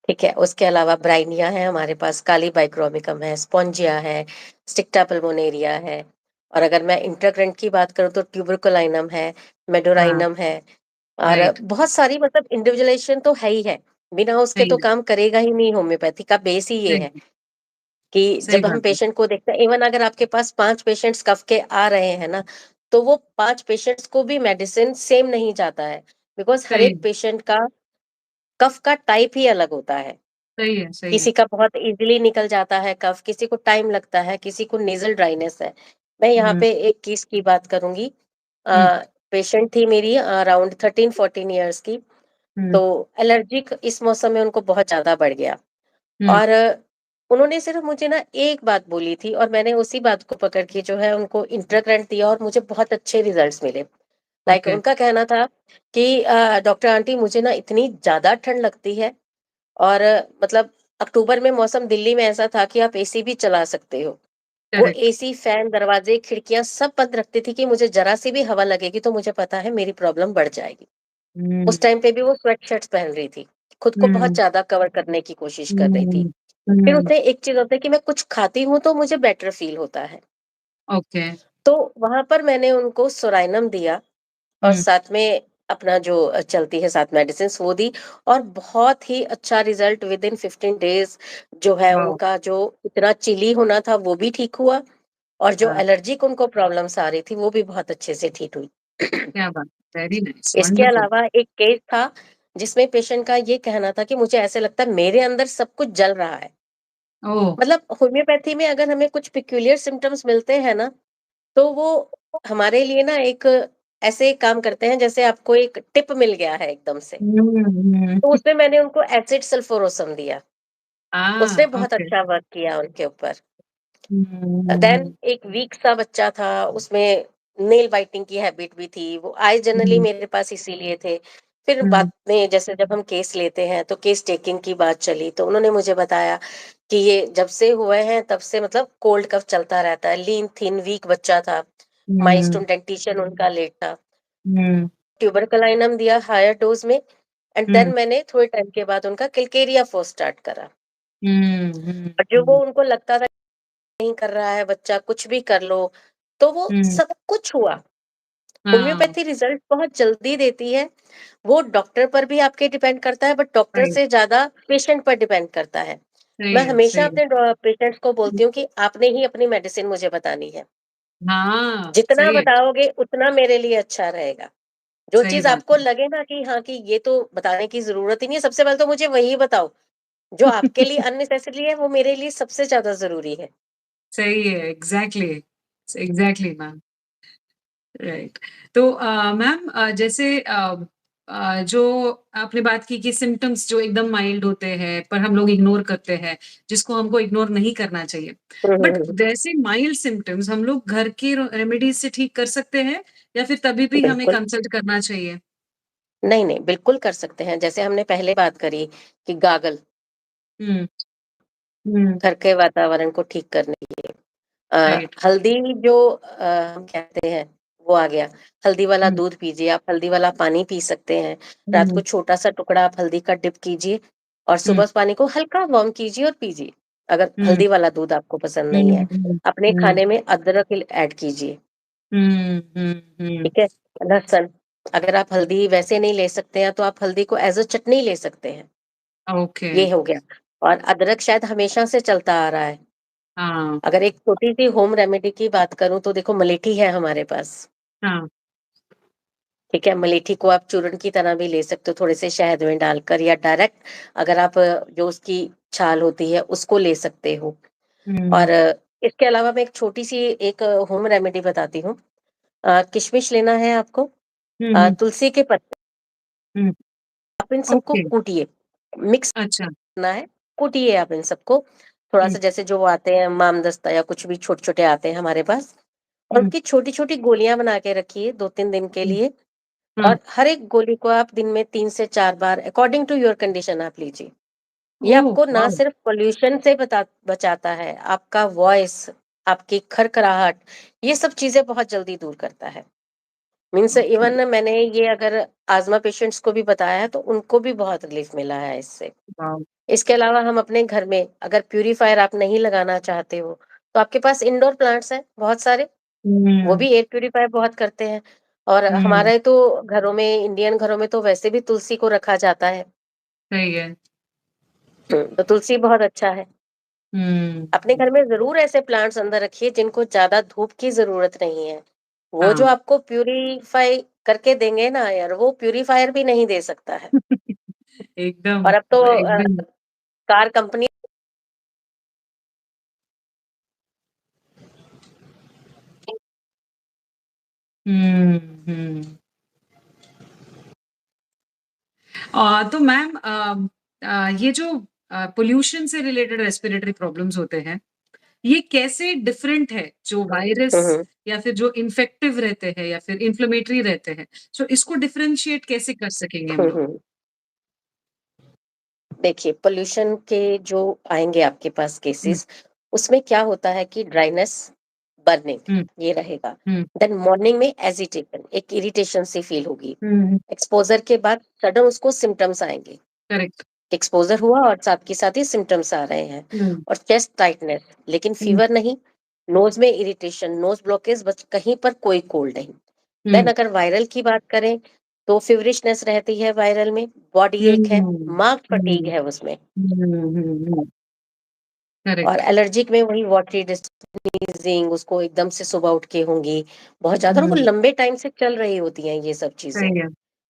S2: ठीक है, उसके अलावा ब्राइनिया है हमारे पास, काली बाइक्रोमिकम है, स्पोंजिया है, स्टिक्टा पल्मोनेरिया है, और अगर मैं इंटरकरेंट की बात करूँ तो ट्यूबरकुलाइनम है,
S1: हाँ,
S2: मेडोराइनम है, और
S1: राइट।
S2: बहुत सारी, मतलब इंडिविजुअलाइजेशन तो है ही है। बिना उसके
S1: सही
S2: तो
S1: है,
S2: काम करेगा ही नहीं, होम्योपैथी का बेस ही ये
S1: सही
S2: है
S1: है,
S2: कि
S1: सही
S2: जब हम
S1: बात है।
S2: पेशेंट को देखते हैं, इवन अगर आपके पास 5 पेशेंट्स कफ के आ रहे हैं ना, तो वो 5 पेशेंट्स को भी मेडिसिन सेम नहीं जाता है, बिकॉज़ हर
S1: सही
S2: एक पेशेंट का कफ का टाइप ही अलग होता है।
S1: सही है, सही है।
S2: किसी का बहुत ईज़िली निकल जाता है कफ, किसी को टाइम लगता है, किसी को नेज़ल ड्राइनेस है। मैं यहाँ
S1: हुँ,
S2: पे एक केस की बात करूँगी।
S1: हुँ,
S2: पेशेंट थी मेरी अराउंड 13-14 इयर्स की,
S1: हुँ,
S2: तो एलर्जिक इस मौसम में उनको बहुत ज़्यादा बढ़ गया।
S1: हुँ,
S2: और उन्होंने सिर्फ़ मुझे ना एक बात बोली थी, और मैंने उसी बात को पकड़ के जो है उनको इंटरकरेंट दिया और मुझे बहुत अच्छे रिज़ल्ट्स मिले। Like
S1: okay.
S2: उनका कहना था कि डॉक्टर आंटी, मुझे ना इतनी ज़्यादा ठंड लगती है, और मतलब अक्टूबर में मौसम दिल्ली में ऐसा था कि आप एसी भी चला सकते हो। वो
S1: करेक्ट।
S2: एसी, फैन, दरवाजे, खिड़कियाँ सब बंद रखती थी कि मुझे ज़रा-सी भी हवा लगेगी तो मुझे पता है मेरी प्रॉब्लम बढ़ जाएगी।
S1: हुँ,
S2: उस टाइम पे भी वो स्वेट शर्ट्स पहन रही थी। खुद को बहुत
S1: हुँ,
S2: ज़्यादा कवर करने की कोशिश कर रही थी।
S1: हुँ,
S2: फिर
S1: हुँ,
S2: उसने एक चीज़ होता है कि मैं कुछ खाती हूँ तो मुझे बेटर फ़ील होता है।
S1: ओके।
S2: तो वहाँ पर मैंने उनको सोराइनम दिया, और
S1: हुँ,
S2: साथ में अपना जो चलती है साथ मेडिसिन्स वो दी, और बहुत ही अच्छा रिज़ल्ट विदिन 15 डेज़ जो है
S1: वाओ!
S2: उनका जो इतना चिली होना था वो भी ठीक हुआ, और जो
S1: हाँ,
S2: एलर्जिक उनको प्रॉब्लम्स आ रही थी वो भी बहुत अच्छे से ठीक हुई।
S1: क्या बात है। वेरी नाइस,
S2: इसके
S1: वंडरफुल।
S2: अलावा एक केस था जिसमें पेशेंट का ये कहना था कि मुझे ऐसे लगता है मेरे अंदर सब कुछ जल रहा है।
S1: ओह!
S2: मतलब होम्योपैथी में अगर हमें कुछ पेक्यूलियर सिम्पटम्स मिलते हैं ना, तो वो हमारे लिए ना एक ऐसे काम करते हैं जैसे आपको एक टिप मिल गया है एकदम से।
S1: हुँ, हुँ,
S2: तो उसमें मैंने उनको एसिड सल्फोरसम दिया। उसने बहुत
S1: ओके।
S2: अच्छा वर्क किया उनके ऊपर। देन
S1: हम्म।
S2: एक वीक सा बच्चा था, उसमें नेल बाइटिंग की हैबिट भी थी, वो आए जनरली
S1: हम्म।
S2: मेरे पास इसीलिए थे। फिर
S1: हम्म।
S2: बाद में जैसे जब हम केस लेते हैं तो केस टेकिंग की बात चली, तो उन्होंने मुझे बताया कि ये जब से हुए हैं तब से मतलब कोल्ड कफ चलता रहता है, लीन थिन वीक बच्चा था,
S1: हम्म।
S2: माइल्डस्टोन डेंटिशन उनका लेट था।
S1: हम्म।
S2: ट्यूबरकलाइनम दिया हायर डोज में, एंड
S1: हम्म।
S2: देन मैंने थोड़े टाइम के बाद उनका किलकेरिया फर्स्ट स्टार्ट करा।
S1: हम्म।
S2: और जो वो उनको लगता था नहीं कर रहा है बच्चा, कुछ भी कर लो, तो वो
S1: हम्म।
S2: सब कुछ हुआ।
S1: हाँ।
S2: होम्योपैथी रिजल्ट बहुत जल्दी देती है। वो डॉक्टर पर भी आपके डिपेंड करता है, बट डॉक्टर
S1: सही।
S2: से ज्यादा पेशेंट पर डिपेंड करता है।
S1: सही
S2: मैं
S1: है,
S2: हमेशा
S1: सही है।
S2: अपने पेशेंट्स को बोलती हूँ कि आपने ही अपनी मेडिसिन मुझे बतानी है।
S1: हाँ,
S2: जितना
S1: सही है।
S2: बताओगे उतना मेरे लिए अच्छा रहेगा। जो
S1: सही
S2: चीज
S1: बात
S2: आपको
S1: है।
S2: लगे ना कि हाँ कि ये तो बताने की जरूरत ही नहीं है, सबसे पहले तो मुझे वही बताओ। जो आपके लिए अननेसेसरी है वो मेरे लिए सबसे ज्यादा जरूरी है।
S1: सही है, एग्ज़ैक्टली, एग्ज़ैक्टली मैम, राइट। तो मैम जैसे जो आपने बात की कि सिम्पटम्स जो एकदम माइल्ड होते हैं, पर हम लोग इग्नोर करते हैं, जिसको हमको इग्नोर नहीं करना चाहिए। बट वैसे माइल्ड सिम्पटम्स हम लोग घर के रेमेडीज़ से ठीक कर सकते हैं या फिर तभी भी हमें
S2: बिल्कुल।
S1: कंसल्ट करना चाहिए?
S2: नहीं नहीं, बिल्कुल कर सकते हैं। जैसे हमने पहले बात करी कि गागल,
S1: हुँ, हुँ,
S2: घर के वातावरण को ठीक करने के लिए।
S1: राइट।
S2: हल्दी जो हम कहते हैं वो आ गया। हल्दी वाला
S1: हुँ,
S2: दूध पीजिए, आप हल्दी वाला पानी पी सकते हैं। रात को
S1: हुँ,
S2: छोटा सा टुकड़ा आप हल्दी का डिप कीजिए और
S1: हुँ,
S2: सुबह उस पानी को हल्का वार्म कीजिए और पीजिए। अगर
S1: हुँ,
S2: हल्दी वाला दूध आपको पसंद
S1: हुँ,
S2: नहीं है,
S1: हुँ,
S2: अपने
S1: हुँ,
S2: खाने में अदरक ऐड कीजिए।
S1: हुँ, हुँ, हुँ,
S2: ठीक है। लहसुन, अगर आप हल्दी वैसे नहीं ले सकते हैं तो आप हल्दी को एज अ चटनी ले सकते हैं।
S1: ओके,
S2: ये हो गया। और अदरक शायद हमेशा से चलता आ रहा है।
S1: हाँ,
S2: अगर एक छोटी सी होम रेमेडी की बात करूं तो देखो, मलेठी है हमारे पास।
S1: हाँ,
S2: ठीक है, मलेठी को आप चूर्ण की तरह भी ले सकते हो, थोड़े से शहद में डालकर, या डायरेक्ट अगर आप जो उसकी छाल होती है उसको ले सकते हो।
S1: हुँ,
S2: और इसके अलावा मैं एक छोटी सी एक होम रेमेडी बताती हूँ। किशमिश लेना है आपको,
S1: हुँ, हुँ,
S2: तुलसी के पत्ते,
S1: हुँ,
S2: आप इन सबको
S1: ओके,
S2: कूटिए, मिक्स
S1: अच्छा,
S2: करना है। कूटिए आप इन सबको थोड़ा
S1: हुँ,
S2: सा, जैसे जो आते हैं मामदस्ता या कुछ भी छोटे छोटे आते हैं हमारे पास, और
S1: हुँ,
S2: उनकी छोटी छोटी गोलियां बना के रखिए 2-3 दिन के
S1: हुँ,
S2: लिए।
S1: हाँ,
S2: और हर एक गोली को आप दिन में 3 से 4 बार अकॉर्डिंग टू योर कंडीशन आप लीजिए। ये
S1: ओह
S2: आपको ना
S1: वाओ!
S2: सिर्फ पोल्यूशन से बचाता है, आपका वॉइस, आपकी खरखराहट, ये सब चीजें बहुत जल्दी दूर करता है। मीन्स
S1: ओके,
S2: इवन मैंने ये अगर आजमा पेशेंट्स को भी बताया है तो उनको भी बहुत रिलीफ मिला है इससे।
S1: वाओ!
S2: इसके अलावा हम अपने घर में अगर प्यूरीफायर आप नहीं लगाना चाहते हो, तो आपके पास इंडोर प्लांट्स हैं बहुत सारे, वो
S1: हुँ,
S2: भी एयर प्यूरीफाई बहुत करते हैं। और
S1: हुँ,
S2: हमारे तो घरों में, इंडियन घरों में तो वैसे भी तुलसी को रखा जाता है।
S1: सही है।
S2: तो तुलसी बहुत अच्छा है।
S1: हुँ,
S2: अपने घर में जरूर ऐसे प्लांट्स अंदर रखिए जिनको ज्यादा धूप की जरूरत नहीं है। वो जो
S1: हाँ,
S2: आपको प्यूरीफाई करके देंगे ना यार, वो प्यूरीफायर भी नहीं दे सकता है।
S1: एकदम,
S2: और अब तो
S1: एकदम।
S2: कार कंपनी
S1: हुँ, हुँ। तो मैम ये जो पॉल्यूशन से रिलेटेड रेस्पिरेटरी प्रॉब्लम्स होते हैं, ये कैसे डिफरेंट है जो वायरस
S2: हम्म हम्म
S1: या फिर जो इन्फेक्टिव रहते हैं या फिर इन्फ्लेमेटरी रहते हैं? सो इसको डिफरेंशिएट कैसे कर सकेंगे हम लोग?
S2: हम्म। देखिए, पोल्यूशन के जो आएंगे आपके पास
S1: हुँ,
S2: केसेस, उसमें क्या होता है कि ड्राइनेस, बर्निंग,
S1: हुँ,
S2: ये रहेगा।
S1: हुँ,
S2: देन मॉर्निंग में एजिटेशन, एक इरिटेशन सी फील होगी।
S1: हुँ,
S2: एक्सपोजर के बाद सडन उसको सिम्टम्स आएंगे।
S1: करेक्ट।
S2: एक्सपोजर हुआ और साथ के साथ ही सिम्टम्स आ रहे हैं।
S1: हुँ,
S2: और चेस्ट टाइटनेस, लेकिन
S1: हुँ,
S2: फीवर नहीं। नोज में इरिटेशन, नोज ब्लॉकेज, बस कहीं पर कोई कोल्ड नहीं। देन
S1: हुँ,
S2: अगर वायरल की बात करें तो फीवरिशनेस रहती है वायरल में, बॉडी
S1: हुँ,
S2: एक है,
S1: हुँ,
S2: मार्क्ड फटीग
S1: हुँ,
S2: है उसमें।
S1: हुँ,
S2: और
S1: करेक्ट।
S2: एलर्जिक में वही वाटरी डिस्नीजिंग, उसको एकदम से सुबह उठ के होंगी बहुत ज्यादा, और वो
S1: हुँ,
S2: लंबे टाइम से चल रही होती हैं ये सब चीजें।
S1: सही है।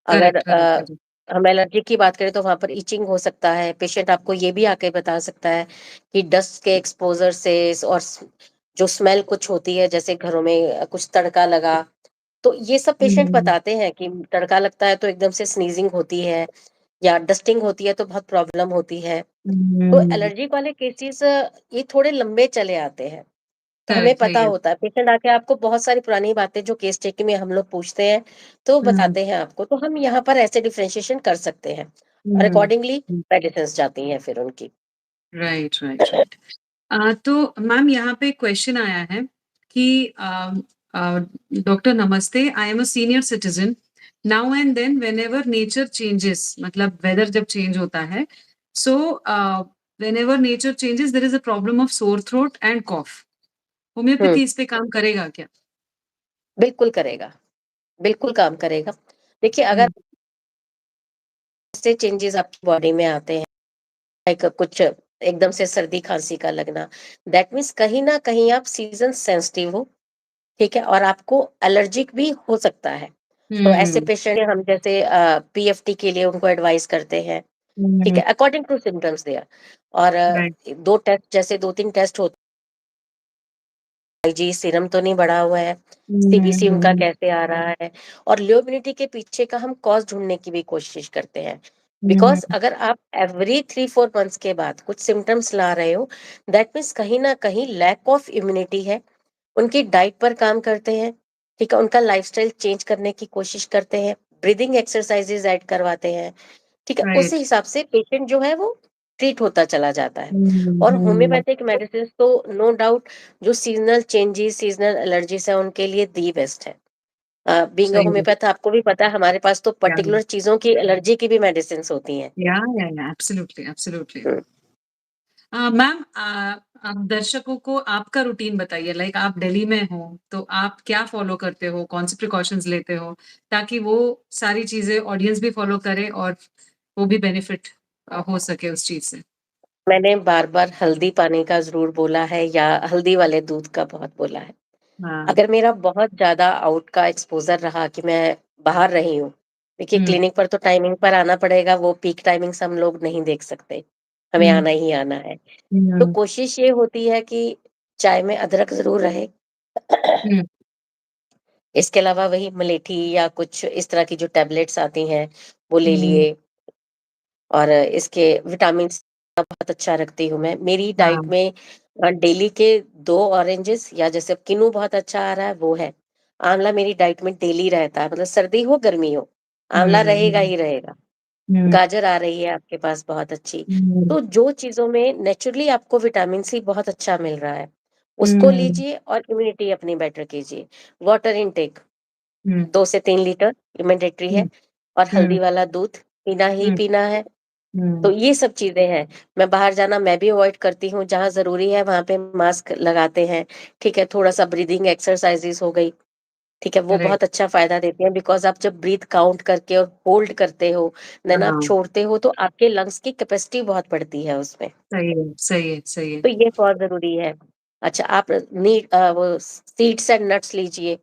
S2: अगर
S1: करेक्ट, करेक्ट, करेक्ट।
S2: हम एलर्जी की बात करें तो वहां पर इचिंग हो सकता है। पेशेंट आपको ये भी आके बता सकता है कि डस्ट के एक्सपोजर से, और जो स्मेल कुछ होती है, जैसे घरों में कुछ तड़का लगा, तो ये सब पेशेंट
S1: हुँ,
S2: बताते हैं कि तड़का लगता है तो एकदम से स्नीजिंग होती है, या डस्टिंग होती है तो बहुत प्रॉब्लम होती है। तो
S1: हुँ,
S2: एलर्जी वाले केसेस ये थोड़े लंबे चले आते हैं। तो हमें
S1: करेक्ट है
S2: पता
S1: ये।
S2: होता है, पेशेंट आके आपको बहुत सारी पुरानी बातें जो केस टेकिंग में हम लोग पूछते हैं, तो
S1: हुँ,
S2: बताते हैं आपको। तो हम यहाँ पर ऐसे डिफरेंशिएशन कर सकते हैं और
S1: हुँ,
S2: अकॉर्डिंगली
S1: हुँ,
S2: मेडिसिन्स जाती हैं फिर उनकी।
S1: Right, right, right. तो मैम यहाँ पे क्वेश्चन आया है कि अ, डॉक्टर नमस्ते, I am a senior citizen, now and then whenever nature changes, मतलब वेदर जब चेंज होता है, so whenever nature changes there is a problem of sore throat and cough,
S2: hmm,
S1: homeopathy इस पे काम करेगा क्या?
S2: बिल्कुल करेगा, बिल्कुल काम करेगा। देखिए अगर
S1: हुँ,
S2: ऐसे चेंजेज़ आपकी बॉडी में आते हैं, लाइक कुछ एकदम से सर्दी-खाँसी का लगना, दैट मीन्स कहीं न कहीं आप सीज़न सेंसिटिव हो, ठीक है? और आपको एलर्जिक भी हो सकता है। तो ऐसे
S1: हुँ,
S2: पेशेंट हम जैसे पीएफटी के लिए उनको एडवाइस करते हैं, ठीक
S1: हुँ,
S2: है? According to symptoms there. और
S1: राइट।
S2: 2 टेस्ट जैसे 2-3 टेस्ट होते हैं, जी सीरम तो नहीं बढ़ा हुआ है,
S1: हुँ,
S2: सीबीसी उनका
S1: हुँ,
S2: कैसे आ रहा है, और लो इम्यूनिटी के पीछे का हम कॉज़ ढूँढने की भी कोशिश करते हैं।
S1: हुँ,
S2: बिकॉज़ अगर आप एवरी 3-4 मंथ्स के बाद कुछ सिम्पटम्स ला रहे हो, दैट मीन्स कहीं न कहीं लैक ऑफ इम्यूनिटी है। उनकी डाइट पर काम करते हैं, ठीक है? उनका लाइफ़स्टाइल चेंज करने की कोशिश करते हैं, ब्रीथिंग एक्सरसाइज़ेज़ ऐड करवाते हैं, ठीक है? उसी
S1: राइट।
S2: हिसाब से पेशेंट जो है वो ट्रीट होता चला जाता है।
S1: हुँ,
S2: और
S1: हुँ,
S2: होम्योपैथिक मेडिसिन्स तो नो डाउट जो सीज़नल चेंजेज़, सीज़नल एलर्जीज़ हैं उनके लिए दी बेस्ट है। बीइंग अ
S1: सही है।
S2: होम्योपैथ आपको भी पता है हमारे पास तो
S1: या,
S2: पर्टिकुलर चीज़ों की एलर्जी की भी मेडिसिन्स होती हैं।
S1: या, एब्सोल्युटली, एब्सोल्युटली।
S2: हुँ।
S1: मैम आप दर्शकों को आपका रूटीन बताइए, लाइक आप दिल्ली में हो, तो आप क्या फ़ॉलो करते हो? कौन से प्रिकॉशंस लेते हो? ताकि वो सारी चीज़ें ऑडियंस भी फ़ॉलो करे और वो भी बेनिफिट हो सके उस चीज़ से।
S2: मैंने बार-बार हल्दी पानी का ज़रूर बोला है या हल्दी वाले दूध का बहुत बोला है।
S1: हाँ।
S2: अगर मेरा बहुत ज़्यादा आउट का एक्सपोज़र रहा कि मैं बाहर रही हूँ, देखिए
S1: हुँ,
S2: क्लिनिक पर तो टाइमिंग पर आना पड़ेगा, वो पीक टाइमिंग्स हम लोग नहीं देख सकते, हमें
S1: हुँ,
S2: आना ही आना है। तो
S1: हुँ,
S2: कोशिश ये होती है कि चाय में अदरक ज़रूर रहे।
S1: हुँ,
S2: इसके अलावा वही मलेठी या कुछ इस तरह की जो टैबलेट्स आती हैं, वो ले
S1: हुँ,
S2: लिए। और इसके विटामिन्स का बहुत अच्छा रखती हूँ मैं। मेरी डाइट
S1: हाँ।
S2: में डेली के 2 ऑरेंजेस या जैसे अब किन्नू बहुत अच्छा आ रहा है वो है। आँवला मेरी डाइट में डेली रहता है, मतलब सर्दी हो, गर्मी हो, आँवला
S1: हुँ,
S2: रहेगा
S1: हुँ,
S2: ही रहेगा।
S1: हुँ,
S2: गाजर आ रही है आपके पास बहुत अच्छी।
S1: हुँ,
S2: तो जो चीज़ों में नेचुरली आपको विटामिन सी बहुत अच्छा मिल रहा है, उसको
S1: हुँ,
S2: लीजिए और इम्यूनिटी अपनी बेटर कीजिए। वाटर इनटेक
S1: हुँ,
S2: 2 से 3 लीटर ये मैंडेटरी है,
S1: हुँ,
S2: और
S1: हुँ,
S2: हल्दी वाला दूध पीना ही
S1: हुँ,
S2: पीना है। तो
S1: हुँ,
S2: ये सब चीज़ें हैं। मैं बाहर जाना मैं भी अवॉइड करती हूँ, जहाँ ज़रूरी है वहाँ पे मास्क लगाते हैं, ठीक है? थोड़ा-सा ब्रीथिंग एक्सरसाइज़ेज़ हो गई, ठीक है? वो
S1: करेक्ट।
S2: बहुत अच्छा फ़ायदा देती हैं, बिकॉज़ आप जब ब्रीथ काउंट करके और होल्ड करते हो, देन आप
S1: हाँ,
S2: छोड़ते हो, तो आपके लंग्स की कैपेसिटी बहुत बढ़ती है उसमें।
S1: सही है, सही है, सही है।
S2: तो ये बहुत ज़रूरी है। अच्छा, आप वो सीड्स एंड नट्स लीजिए,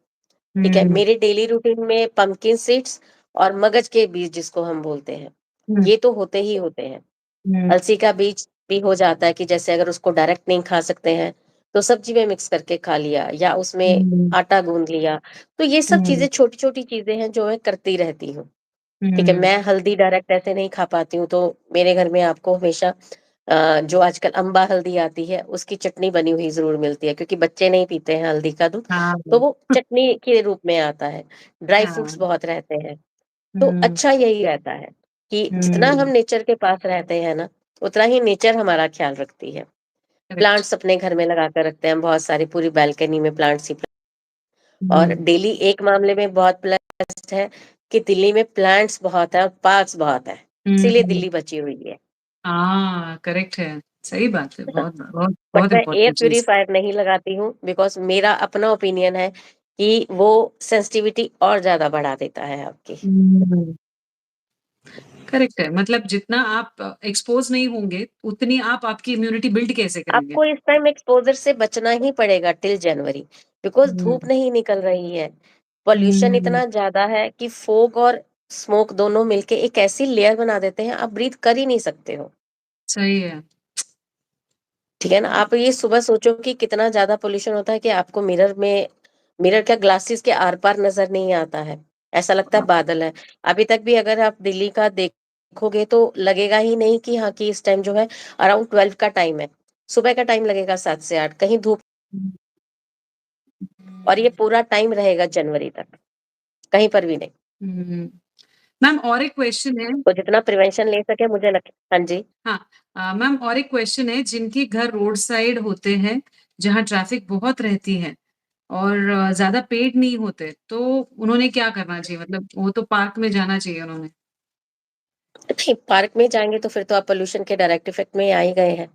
S2: ठीक है?
S1: हुँ,
S2: मेरे डेली रूटीन में पम्पकिन सीड्स और मगज के बीज जिसको हम बोलते हैं,
S1: हुँ,
S2: ये तो होते ही होते हैं।
S1: हुँ,
S2: अलसी का बीज भी हो जाता है कि जैसे अगर उसको डायरेक्ट नहीं खा सकते हैं, तो सब्जी में मिक्स करके खा लिया या उसमें
S1: हुँ,
S2: आटा गूँध लिया। तो ये सब
S1: हुँ,
S2: चीज़ें छोटी-छोटी चीज़ें हैं जो मैं करती रहती हूँ, ठीक है?
S1: हुँ,
S2: मैं हल्दी डायरेक्ट ऐसे नहीं खा पाती हूँ, तो मेरे घर में आपको हमेशा जो आजकल अम्बा हल्दी आती है, उसकी चटनी बनी हुई ज़रूर मिलती है, क्योंकि बच्चे नहीं पीते हैं हल्दी का दूध,
S1: हाँ,
S2: तो वो चटनी के रूप में आता है। ड्राई फ्रूट्स
S1: हाँ,
S2: बहुत रहते हैं। तो
S1: हुँ,
S2: अच्छा यही रहता है कि जितना हम
S1: हुँ,
S2: नेचर के पास रहते हैं ना, उतना ही नेचर हमारा ख़्याल रखती है।
S1: करेक्ट।
S2: प्लांट्स अपने घर में लगा कर रखते हैं, बहुत सारी पूरी बालकनी में प्लांट्स ही और
S1: हुँ,
S2: डेली एक मामले में बहुत ब्लेस्ड है कि दिल्ली में प्लांट्स बहुत हैं और पार्क्स बहुत हैं, इसीलिए
S1: हुँ,
S2: दिल्ली बची हुई है।
S1: हाँ, करेक्ट है। सही बात है, बहुत बहुत
S2: बट
S1: बहुत
S2: मैं एयर
S1: इम्पोर्टेंट चीज़।
S2: प्यूरीफायर नहीं लगाती हूँ, बिकॉज़ मेरा अपना ओपिनियन है कि वो सेंसिटिविटी और ज़्यादा बढ़ा देता है आपकी।
S1: हुँ, करेक्ट है, मतलब जितना आप एक्सपोज़ नहीं होंगे, उतनी आप आपकी इम्यूनिटी बिल्ड कैसे करेंगे?
S2: आपको इस टाइम एक्सपोज़र से बचना ही पड़ेगा टिल जनवरी, बिकॉज़
S1: हुँ,
S2: धूप नहीं निकल रही है। पॉल्यूशन
S1: हुँ,
S2: इतना ज़्यादा है कि फॉग और स्मोक दोनों मिलके एक ऐसी लेयर बना देते हैं, आप ब्रीथ कर ही नहीं सकते हो।
S1: सही है।
S2: ठीक है ना? आप ये सुबह सोचो कि कितना ज़्यादा पॉल्यूशन होता है कि आपको मिरर क्या ग्लासेस के आर-पार नज़र नहीं आता है। ऐसा लगता है बादल है। अभी तक भी अगर आप दिल्ली का देख देखोगे तो लगेगा ही नहीं कि हाँ, कि इस टाइम जो है अराउंड 12 का टाइम है। सुबह का टाइम लगेगा 7 से 8, कहीं धूप,
S1: हुँ,
S2: और ये पूरा टाइम रहेगा जनवरी तक, कहीं पर भी नहीं।
S1: हुँ। मैम और एक क्वेश्चन है।
S2: तो जितना प्रिवेंशन ले सके मुझे लग हाँ जी।
S1: हाँ, मैम और एक क्वेश्चन है, जिनके घर रोड साइड होते हैं, जहाँ ट्रैफिक बहुत रहती है और ज़्यादा पेड़ नहीं होते, तो उन्होंने क्या करना चाहिए? मतलब वो तो पार्क में जाना चाहिए उन्होंने।
S2: नहीं, पार्क में जाएँगे तो फिर तो आप पॉल्यूशन के डायरेक्ट इफेक्ट में ही आ ही गए हैं।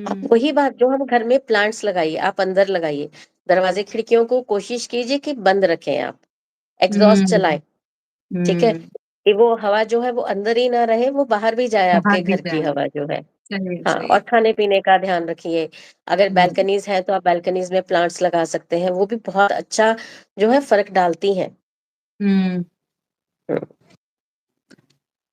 S2: आप
S1: हुँ,
S2: वही बात, जो हम घर में प्लांट्स लगाइए, आप अंदर लगाइए। दरवाजे खिड़कियों को कोशिश कीजिए कि बंद रखें आप। एग्ज़ॉस्ट
S1: हुँ,
S2: चलाएँ, ठीक है?
S1: हुँ,
S2: कि वो हवा जो है वो अंदर ही ना रहे, वो बाहर भी जाए
S1: बाहर
S2: आपके
S1: भी
S2: घर की
S1: जाए।
S2: हवा जो है।
S1: सही है,
S2: हाँ,
S1: सही
S2: और
S1: है।
S2: खाने-पीने का ध्यान रखिए। अगर
S1: हुँ,
S2: बालकनीज़ हैं तो आप बालकनीज़ में प्लांट्स लगा सकते हैं, वो भी बहुत अच्छा जो है फ़र्क डालती हैं।
S1: हुँ।
S2: हुँ।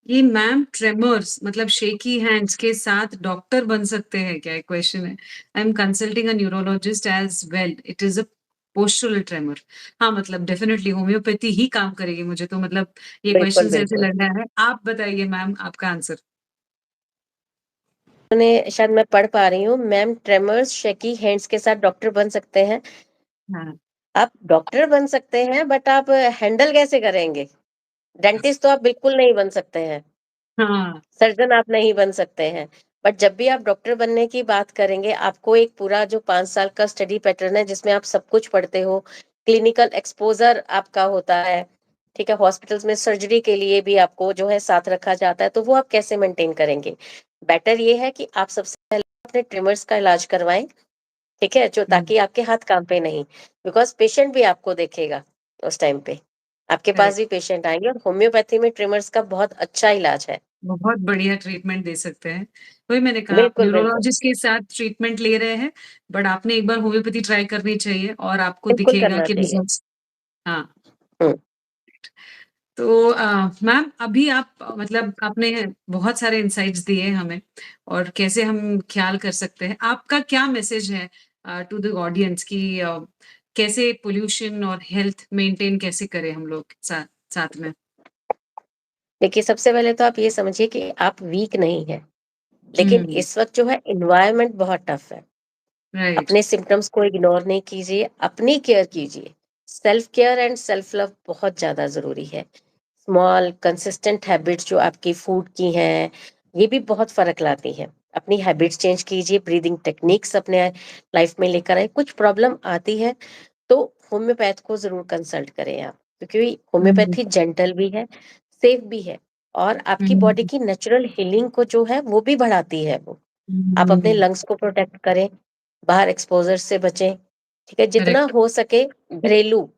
S1: ये मैम ट्रेमर्स मतलब शेकी हैंड्स के साथ डॉक्टर बन सकते हैं क्या? एक क्वेश्चन है। I am consulting a neurologist as well. It is a postural tremor. हाँ, मतलब डेफिनिटली होम्योपैथी ही काम करेगी मुझे तो मतलब ये
S2: बिल्कुल,
S1: क्वेश्चन ऐसे
S2: बिल्कुल।
S1: लग रहा है। आप बताइए मैम आपका आंसर।
S2: मैंने शायद मैं पढ़ पा रही हूँ, मैम ट्रेमर्स, शेकी हैंड्स के साथ डॉक्टर बन सकते हैं।
S1: हाँ।
S2: आप डॉक्टर बन सकते हैं बट आप हैंडल कैसे करेंगे? डेंटिस्ट तो आप बिल्कुल नहीं बन सकते हैं।
S1: हाँ।
S2: सर्जन आप नहीं बन सकते हैं। बट जब भी आप डॉक्टर बनने की बात करेंगे, आपको एक पूरा जो 5 साल का स्टडी पैटर्न है जिसमें आप सब कुछ पढ़ते हो, क्लिनिकल एक्सपोज़र आपका होता है, ठीक है? हॉस्पिटल्स में सर्जरी के लिए भी आपको जो है साथ रखा जाता है, तो वो आप कैसे मेंटेन करेंगे? बेटर ये है कि आप सबसे पहले अपने ट्रिमर्स का इलाज करवाएँ, ठीक है? जो
S1: हुँ,
S2: ताकि आपके हाथ काम पे नहीं, बिकॉज़ पेशेंट भी आपको देखेगा उस टाइम पे। आपके पास
S1: करेक्ट।
S2: भी पेशेंट आएँगे, और होम्योपैथी में ट्रिमर्स का बहुत अच्छा इलाज है।
S1: बहुत बढ़िया ट्रीटमेंट दे सकते हैं। वही मैंने कहा आप
S2: बिल्कुल, बिल्कुल।
S1: न्यूरोलॉजिस्ट के साथ ट्रीटमेंट ले रहे हैं, बट आपने एक बार होम्योपैथी ट्राई करनी चाहिए और आपको
S2: बिल्कुल
S1: दिखेगा
S2: करना
S1: कि
S2: चाहिए।
S1: रिजल्ट्स। हाँ।
S2: हुँ।
S1: तो मैम अभी आप मतलब आपने बहुत सारे इनसाइट्स दिए हमें और कैसे हम ख्याल कर सकते हैं। आपका क्या मैसेज है टू द ऑडियंस कि कैसे पोल्यूशन और हेल्थ मेंटेन कैसे करें हम लोग साथ साथ में?
S2: देखिए, सबसे पहले तो आप ये समझिए कि आप वीक नहीं हैं, लेकिन
S1: हुँ,
S2: इस वक़्त जो है एनवायरनमेंट बहुत टफ है।
S1: राइट।
S2: अपने सिम्पटम्स को इग्नोर नहीं कीजिए, अपनी केयर कीजिए। Self care and self love बहुत ज़्यादा ज़रूरी है। स्मॉल कंसिस्टेंट हैबिट्स जो आपकी फूड की हैं, ये भी बहुत फ़र्क लाती हैं। अपनी हैबिट्स चेंज कीजिए, ब्रीदिंग टेक्निक्स अपने लाइफ़ में लेकर आएँ। कुछ प्रॉब्लम आती है तो होम्योपैथ को ज़रूर कंसल्ट करें आप, क्योंकि
S1: हुँ,
S2: होम्योपैथी जेंटल भी है, सेफ भी है, और आपकी बॉडी
S1: हुँ,
S2: की नेचुरल हीलिंग को जो है वो भी बढ़ाती है वो। आप अपने
S1: हुँ,
S2: लंग्स को प्रोटेक्ट करें, बाहर एक्सपोज़र से बचें, ठीक है? जितना
S1: करेक्ट।
S2: हो सके घरेलू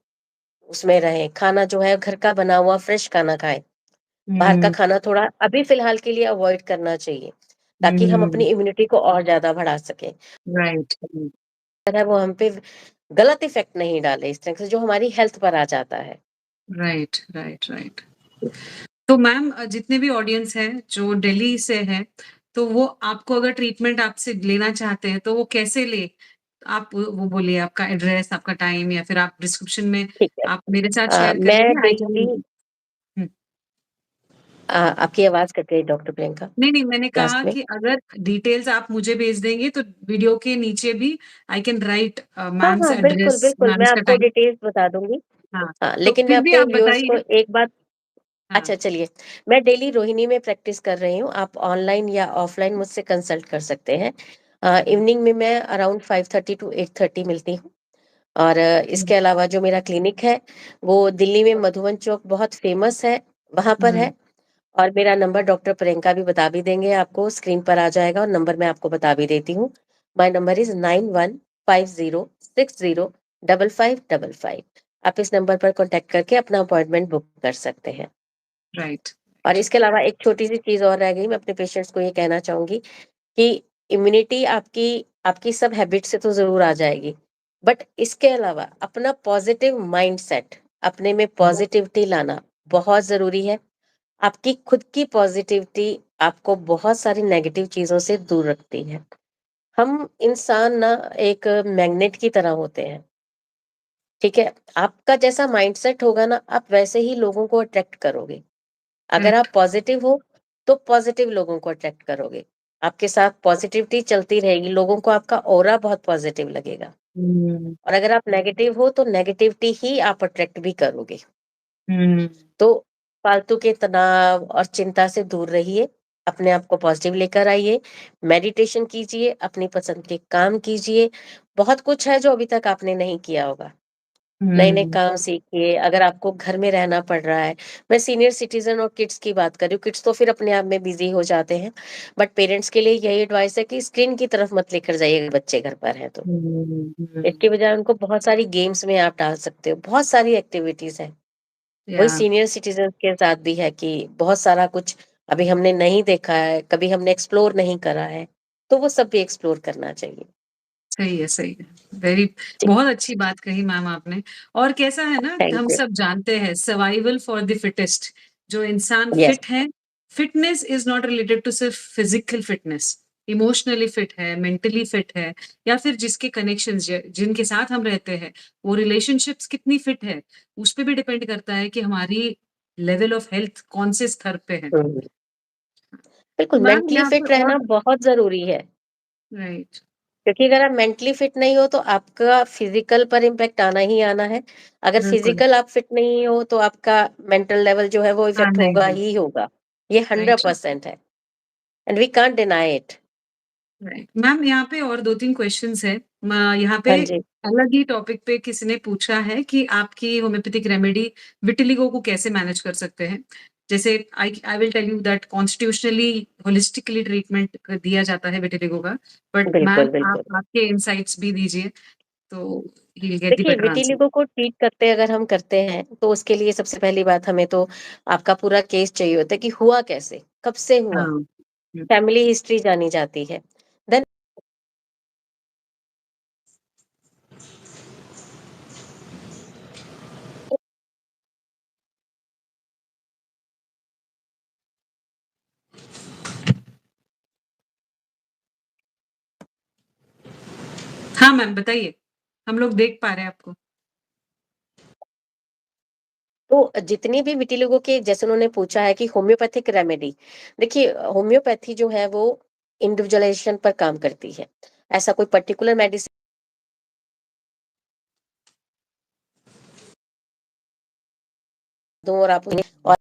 S2: उसमें रहें, खाना जो है घर का बना हुआ फ्रेश खाना खाएँ। बाहर का
S1: हुँ,
S2: खाना थोड़ा अभी फ़िलहाल के लिए अवॉइड करना चाहिए, ताकि हम
S1: हुँ,
S2: अपनी इम्यूनिटी को और ज़्यादा बढ़ा सकें।
S1: राइट।
S2: है वो हम पे गलत इफ़ेक्ट नहीं डाले इस तरह से जो हमारी हेल्थ पर आ जाता है।
S1: Right, right, right. तो मैम जितने भी ऑडियंस हैं जो दिल्ली से हैं, तो वो आपको अगर ट्रीटमेंट आपसे लेना चाहते हैं, तो वो कैसे ले? आप वो बोलिए आपका एड्रेस, आपका टाइम या फिर आप डिस्क्रिप्शन में
S2: ठीक है।
S1: आप मेरे साथ शेयर
S2: मैं
S1: करिए आई
S2: डेली
S1: कैन। हुँ।
S2: आपकी आवाज़ कट गई डॉक्टर प्रियंका,
S1: नहीं, नहीं मैंने कहा
S2: लास्ट में।
S1: कि अगर डिटेल्स आप मुझे भेज देंगे तो वीडियो के नीचे भी आई कैन राइट
S2: हाँ,
S1: मैम्स
S2: हाँ, बिल्कुल,
S1: एड्रेस,
S2: बिल्कुल, मैं
S1: मैम्स का
S2: आपको
S1: टाइम।
S2: डिटेल्स बता दूँगी।
S1: हाँ,
S2: हाँ,
S1: तो
S2: लेकिन मैं
S1: फिर भी
S2: अपने
S1: आप
S2: व्यूअर्स को
S1: बताइए।
S2: एक बात।
S1: हाँ,
S2: अच्छा, चलिए, मैं डेली रोहिणी में प्रैक्टिस कर रही हूँ, आप ऑनलाइन या ऑफलाइन मुझसे कंसल्ट कर सकते हैं।
S1: हुँ,
S2: इवनिंग में मैं अराउंड 5:30 टू 8:30 मिलती हूँ, और
S1: हुँ,
S2: इसके अलावा जो मेरा क्लिनिक है, वो दिल्ली में मधुबन चौक बहुत फेमस है, वहाँ पर
S1: हुँ,
S2: है। और मेरा नंबर डॉक्टर प्रियंका भी बता भी देंगे आपको, स्क्रीन पर आ जाएगा, और नंबर मैं आपको बता भी देती हूँ। My number is 9150605555। आप इस नंबर पर कॉन्टैक्ट करके अपना अपॉइंटमेंट बुक कर सकते हैं।
S1: राइट,
S2: और
S1: राइट।
S2: इसके अलावा एक छोटी-सी चीज़ और रह गई, मैं अपने पेशेंट्स को ये कहना चाहूँगी कि इम्यूनिटी आपकी आपकी सब हैबिट से तो ज़रूर आ जाएगी, बट इसके अलावा अपना पॉज़िटिव माइंडसेट, अपने में पॉज़िटिविटी लाना बहुत ज़रूरी है। आपकी खुद की पॉज़िटिविटी आपको बहुत सारी नेगेटिव चीज़ों से दूर रखती है। हम इंसान ना एक मैग्नेट की तरह होते हैं, ठीक है? आपका जैसा माइंडसेट होगा ना, आप वैसे ही लोगों को अट्रैक्ट करोगे। अगर आप
S1: करेक्ट।
S2: पॉज़िटिव हो, तो पॉजिटिव लोगों को अट्रैक्ट करोगे। आपके साथ पॉजिटिविटी चलती रहेगी, लोगों को आपका ऑरा बहुत पॉजिटिव लगेगा।
S1: हम्म।
S2: और अगर आप नेगेटिव हो तो नेगेटिविटी ही आप अट्रैक्ट भी करोगे।
S1: हम्म।
S2: तो फालतू के तनाव और चिंता से दूर रहिए, अपने आप को पॉजिटिव लेकर आइए, मेडिटेशन कीजिए, अपनी पसंद के काम कीजिए। बहुत कुछ है जो अभी तक आपने नहीं किया होगा। नए नए
S1: हम्म।
S2: काम सीखिए। अगर आपको घर में रहना पड़ रहा है, मैं सीनियर सिटीजन और किड्स की बात कर रही हूँ, किड्स तो फिर अपने आप में बिजी हो जाते हैं, बट पेरेंट्स के लिए यही एडवाइस है कि स्क्रीन की तरफ मत लेकर जाइए बच्चे घर पर हैं तो।
S1: हम्म।
S2: इसके बजाय उनको बहुत सारी गेम्स में आप डाल सकते हो, बहुत सारी एक्टिविटीज है। वही
S1: या
S2: सीनियर सिटीजन के साथ भी है कि बहुत सारा कुछ अभी हमने नहीं देखा है, कभी हमने एक्सप्लोर नहीं करा है, तो वो सब भी एक्सप्लोर करना चाहिए।
S1: सही है, सही है। वेरी
S2: जी,
S1: बहुत अच्छी बात कही मैम आपने। और कैसा है ना,
S2: थैंक
S1: हम
S2: यू।
S1: सब जानते हैं सर्वाइवल फॉर द फिटेस्ट। जो इंसान
S2: यस,
S1: फिट है, fitness is not related to सिर्फ फिजिकल फिटनेस, इमोशनली फिट है, मेंटली फिट है, या फिर जिसके कनेक्शंस जिनके साथ हम रहते हैं, वो रिलेशनशिप्स कितनी फिट है, उस पे भी डिपेंड करता है कि हमारी लेवल ऑफ हेल्थ कौन से स्तर पे है।
S2: बिल्कुल
S1: मैम
S2: मेंटली
S1: यहाँ पे
S2: फिट
S1: और
S2: रहना बहुत जरूरी है।
S1: राइट,
S2: क्योंकि अगर आप मेंटली फिट नहीं हो तो आपका फिजिकल पर इम्पैक्ट आना ही आना है। अगर
S1: बिल्कुल।
S2: फिजिकल आप फिट नहीं हो तो आपका मेंटल लेवल जो है वो
S1: हाँ,
S2: इफेक्ट
S1: नहीं
S2: होगा
S1: है।
S2: ही होगा। ये
S1: राइट,
S2: 100% है, and we can't deny it.
S1: Right. Ma'am यहाँ पे और 2-3 क्वेश्चन्स हैं। यहाँ पे
S2: हाँ जी,
S1: अलग ही टॉपिक पे किसी ने पूछा है कि आपकी होम्योपैथिक रेमेडी विटिलिगो को कैसे मैनेज कर सकते हैं? जैसे I I will tell you that constitutionally holistically treatment दिया जाता है विटिलिगो का। बट मैम
S2: बिल्कुल
S1: आप
S2: बिल्कुल।
S1: आपके इनसाइट्स भी दीजिए, तो ही विल गेट द
S2: देखिए
S1: बेटर आंसर।
S2: विटिलिगो को ट्रीट करते अगर हम करते हैं तो उसके लिए सबसे पहली बात हमें तो आपका पूरा केस चाहिए होता है कि हुआ कैसे, कब से हुआ,
S1: हाँ। हुँ।
S2: फैमिली हिस्ट्री जानी जाती है। देन
S1: हाँ मैम, बताइए। हम लोग देख पा रहे हैं आपको।
S2: तो जितनी भी विटिलिगो के जैसे उन्होंने पूछा है कि होम्योपैथिक रेमेडी, देखिए होम्योपैथी जो है वो इंडिविजुअलाइजेशन पर काम करती है। ऐसा कोई पर्टिकुलर मेडिसिन दूं और आप और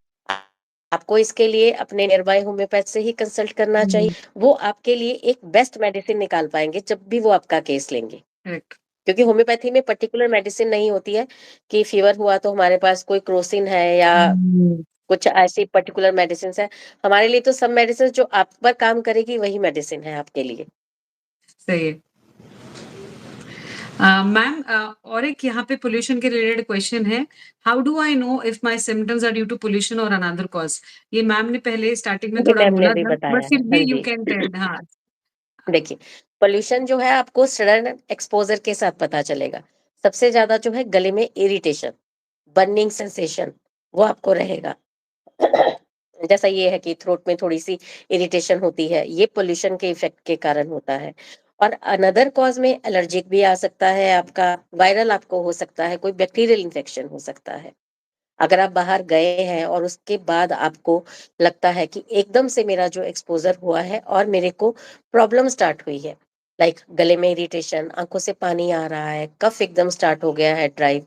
S2: आपको इसके लिए अपने नियर बाय होम्योपैथ से ही कंसल्ट करना चाहिए।
S1: हुँ,
S2: वो आपके लिए एक बेस्ट मेडिसिन निकाल पाएंगे जब भी वो आपका केस लेंगे।
S1: करेक्ट।
S2: क्योंकि होम्योपैथी में पर्टिकुलर मेडिसिन नहीं होती है कि फीवर हुआ तो हमारे पास कोई क्रोसिन है या
S1: हुँ,
S2: कुछ ऐसी पर्टिकुलर मेडिसिन है। हमारे लिए तो सब मेडिसिन जो आप पर काम करेगी वही मेडिसिन है आपके लिए।
S1: सही है। मैम और एक यहाँ पे पोल्यूशन के रिलेटेड क्वेश्चन है। How do I know if my symptoms are due to pollution or another cause? ये मैम ने पहले स्टार्टिंग में
S2: ये
S1: थोड़ा
S2: मैम ने
S1: बोला
S2: भी
S1: था, बट
S2: बताया है,
S1: फिर
S2: हाँ
S1: भी यू
S2: जी।
S1: Can tell. हाँ।
S2: देखिए पोल्यूशन जो है आपको सडन एक्सपोजर के साथ पता चलेगा। सबसे ज्यादा जो है गले में इरिटेशन, बर्निंग सेंसेशन, वो आपको रहेगा। जैसा ये है कि थ्रोट में थोड़ी सी इरिटेशन होती है, ये पोल्यूशन के इफेक्ट के कारण होता है। और अनदर कॉज में एलर्जिक भी आ सकता है आपका, वायरल आपको हो सकता है, कोई बैक्टीरियल इन्फेक्शन हो सकता है। अगर आप बाहर गए हैं और उसके बाद आपको लगता है कि एकदम से मेरा जो एक्सपोजर हुआ है और मेरे को प्रॉब्लम स्टार्ट हुई है, लाइक गले में इरिटेशन, आंखों से पानी आ रहा है, कफ एकदम स्टार्ट हो गया है ड्राई,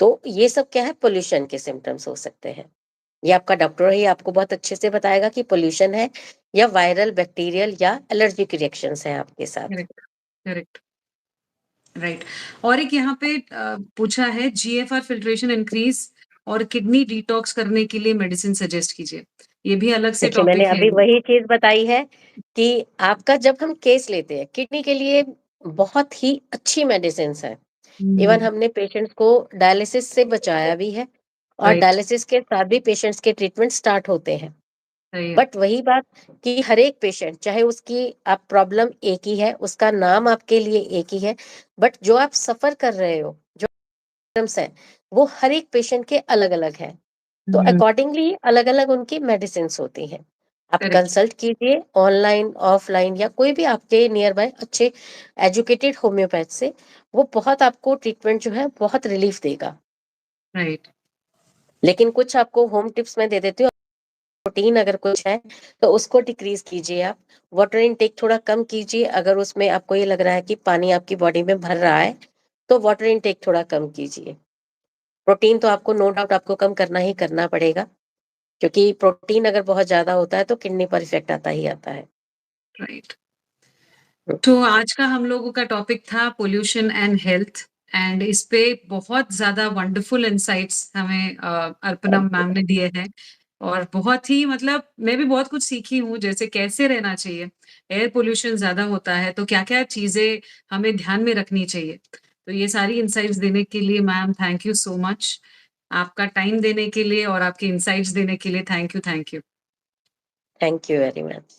S2: तो ये सब क्या है, पोल्यूशन के सिम्टम्स हो सकते हैं। ये आपका डॉक्टर ही आपको बहुत अच्छे से बताएगा कि पोल्यूशन है या वायरल बैक्टीरियल या एलर्जिक रिएक्शंस हैं आपके साथ।
S1: Correct, correct, right. और एक यहाँ पे पूछा है जीएफआर फिल्ट्रेशन इंक्रीज और किडनी डिटॉक्स करने के लिए मेडिसिन सजेस्ट कीजिए। ये भी अलग से
S2: देखिए मैंने
S1: टॉपिक है।
S2: अभी वही चीज बताई है कि आपका जब हम केस लेते हैं किडनी के लिए बहुत ही अच्छी मेडिसिन है। इवन
S1: हुँ,
S2: हमने पेशेंट्स को डायलिसिस से बचाया भी है और
S1: राइट,
S2: डायलिसिस के साथ भी पेशेंट्स के ट्रीटमेंट स्टार्ट होते हैं।
S1: सही है।
S2: बट वही बात कि हर एक पेशेंट चाहे उसकी आप प्रॉब्लम एक ही है, उसका नाम आपके लिए एक ही है, बट जो आप सफर कर रहे हो, जो प्रॉब्लम्स है, वो हर एक पेशेंट के अलग अलग है। तो
S1: हुँ,
S2: अकॉर्डिंगली अलग अलग उनकी मेडिसिन होती हैं। आप
S1: करेक्ट,
S2: कंसल्ट कीजिए ऑनलाइन ऑफलाइन या कोई भी आपके नियर बाय अच्छे एजुकेटेड होम्योपैथ से, वो बहुत आपको ट्रीटमेंट जो है बहुत रिलीफ देगा।
S1: राइट।
S2: लेकिन कुछ आपको होम टिप्स मैं दे देती हूँ। प्रोटीन अगर कुछ है तो उसको डिक्रीज कीजिए आप। वाटर इनटेक थोड़ा कम कीजिए, अगर उसमें आपको ये लग रहा है कि पानी आपकी बॉडी में भर रहा है तो वाटर इनटेक थोड़ा कम कीजिए। प्रोटीन तो आपको नो डाउट आपको कम करना ही करना पड़ेगा, क्योंकि प्रोटीन अगर बहुत ज्यादा होता है तो किडनी पर इफेक्ट आता ही आता है।
S1: राइट। तो आज का हम लोगों का टॉपिक था पोल्यूशन एंड हेल्थ, एंड इस पे बहुत ज्यादा वंडरफुल इंसाइट्स हमें अर्पणा मैम ने दिए हैं, और बहुत ही मतलब मैं भी बहुत कुछ सीखी हूँ, जैसे कैसे रहना चाहिए, एयर पोल्यूशन ज्यादा होता है तो क्या क्या चीजें हमें ध्यान में रखनी चाहिए। तो ये सारी इंसाइट्स देने के लिए ma'am thank you so much. आपका टाइम देने के लिए और आपके इंसाइट्स देने के लिए thank you, thank you.
S2: Thank you very much.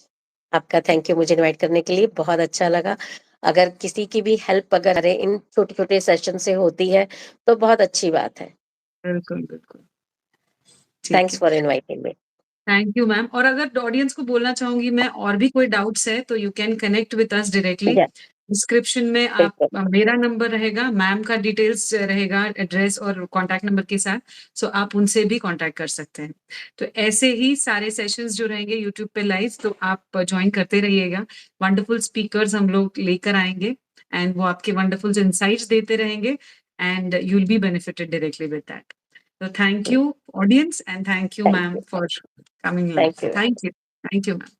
S2: आपका थैंक यू मुझे इनवाइट करने के लिए, बहुत अच्छा लगा। अगर किसी की भी हेल्प अगर इन छोटे छोटे सेशन से होती है तो बहुत अच्छी बात है।
S1: बिल्कुल बिल्कुल। ठीक
S2: थैंक्स
S1: है।
S2: For inviting me.
S1: Thank you ma'am. और अगर ऑडियंस को बोलना चाहूंगी मैं, और भी कोई डाउट्स है तो you can connect with us directly. Description में आप
S2: बिल्कुल।
S1: मेरा नंबर रहेगा, मैम का डिटेल्स रहेगा, एड्रेस और कॉन्टैक्ट नंबर के साथ। सो आप उनसे भी कॉन्टैक्ट कर सकते हैं। तो ऐसे ही सारे सेशंस जो रहेंगे यूट्यूब पे लाइव, तो आप ज्वाइन करते रहिएगा। वंडरफुल स्पीकर्स हम लोग लेकर आएंगे, एंड वो आपके वंडरफुल इंसाइट्स देते रहेंगे, and you will be benefited directly with that. So thank you, audience, and thank you,
S2: thank
S1: ma'am,
S2: you.
S1: for coming live.
S2: Thank you.
S1: Thank you. Thank you, ma'am.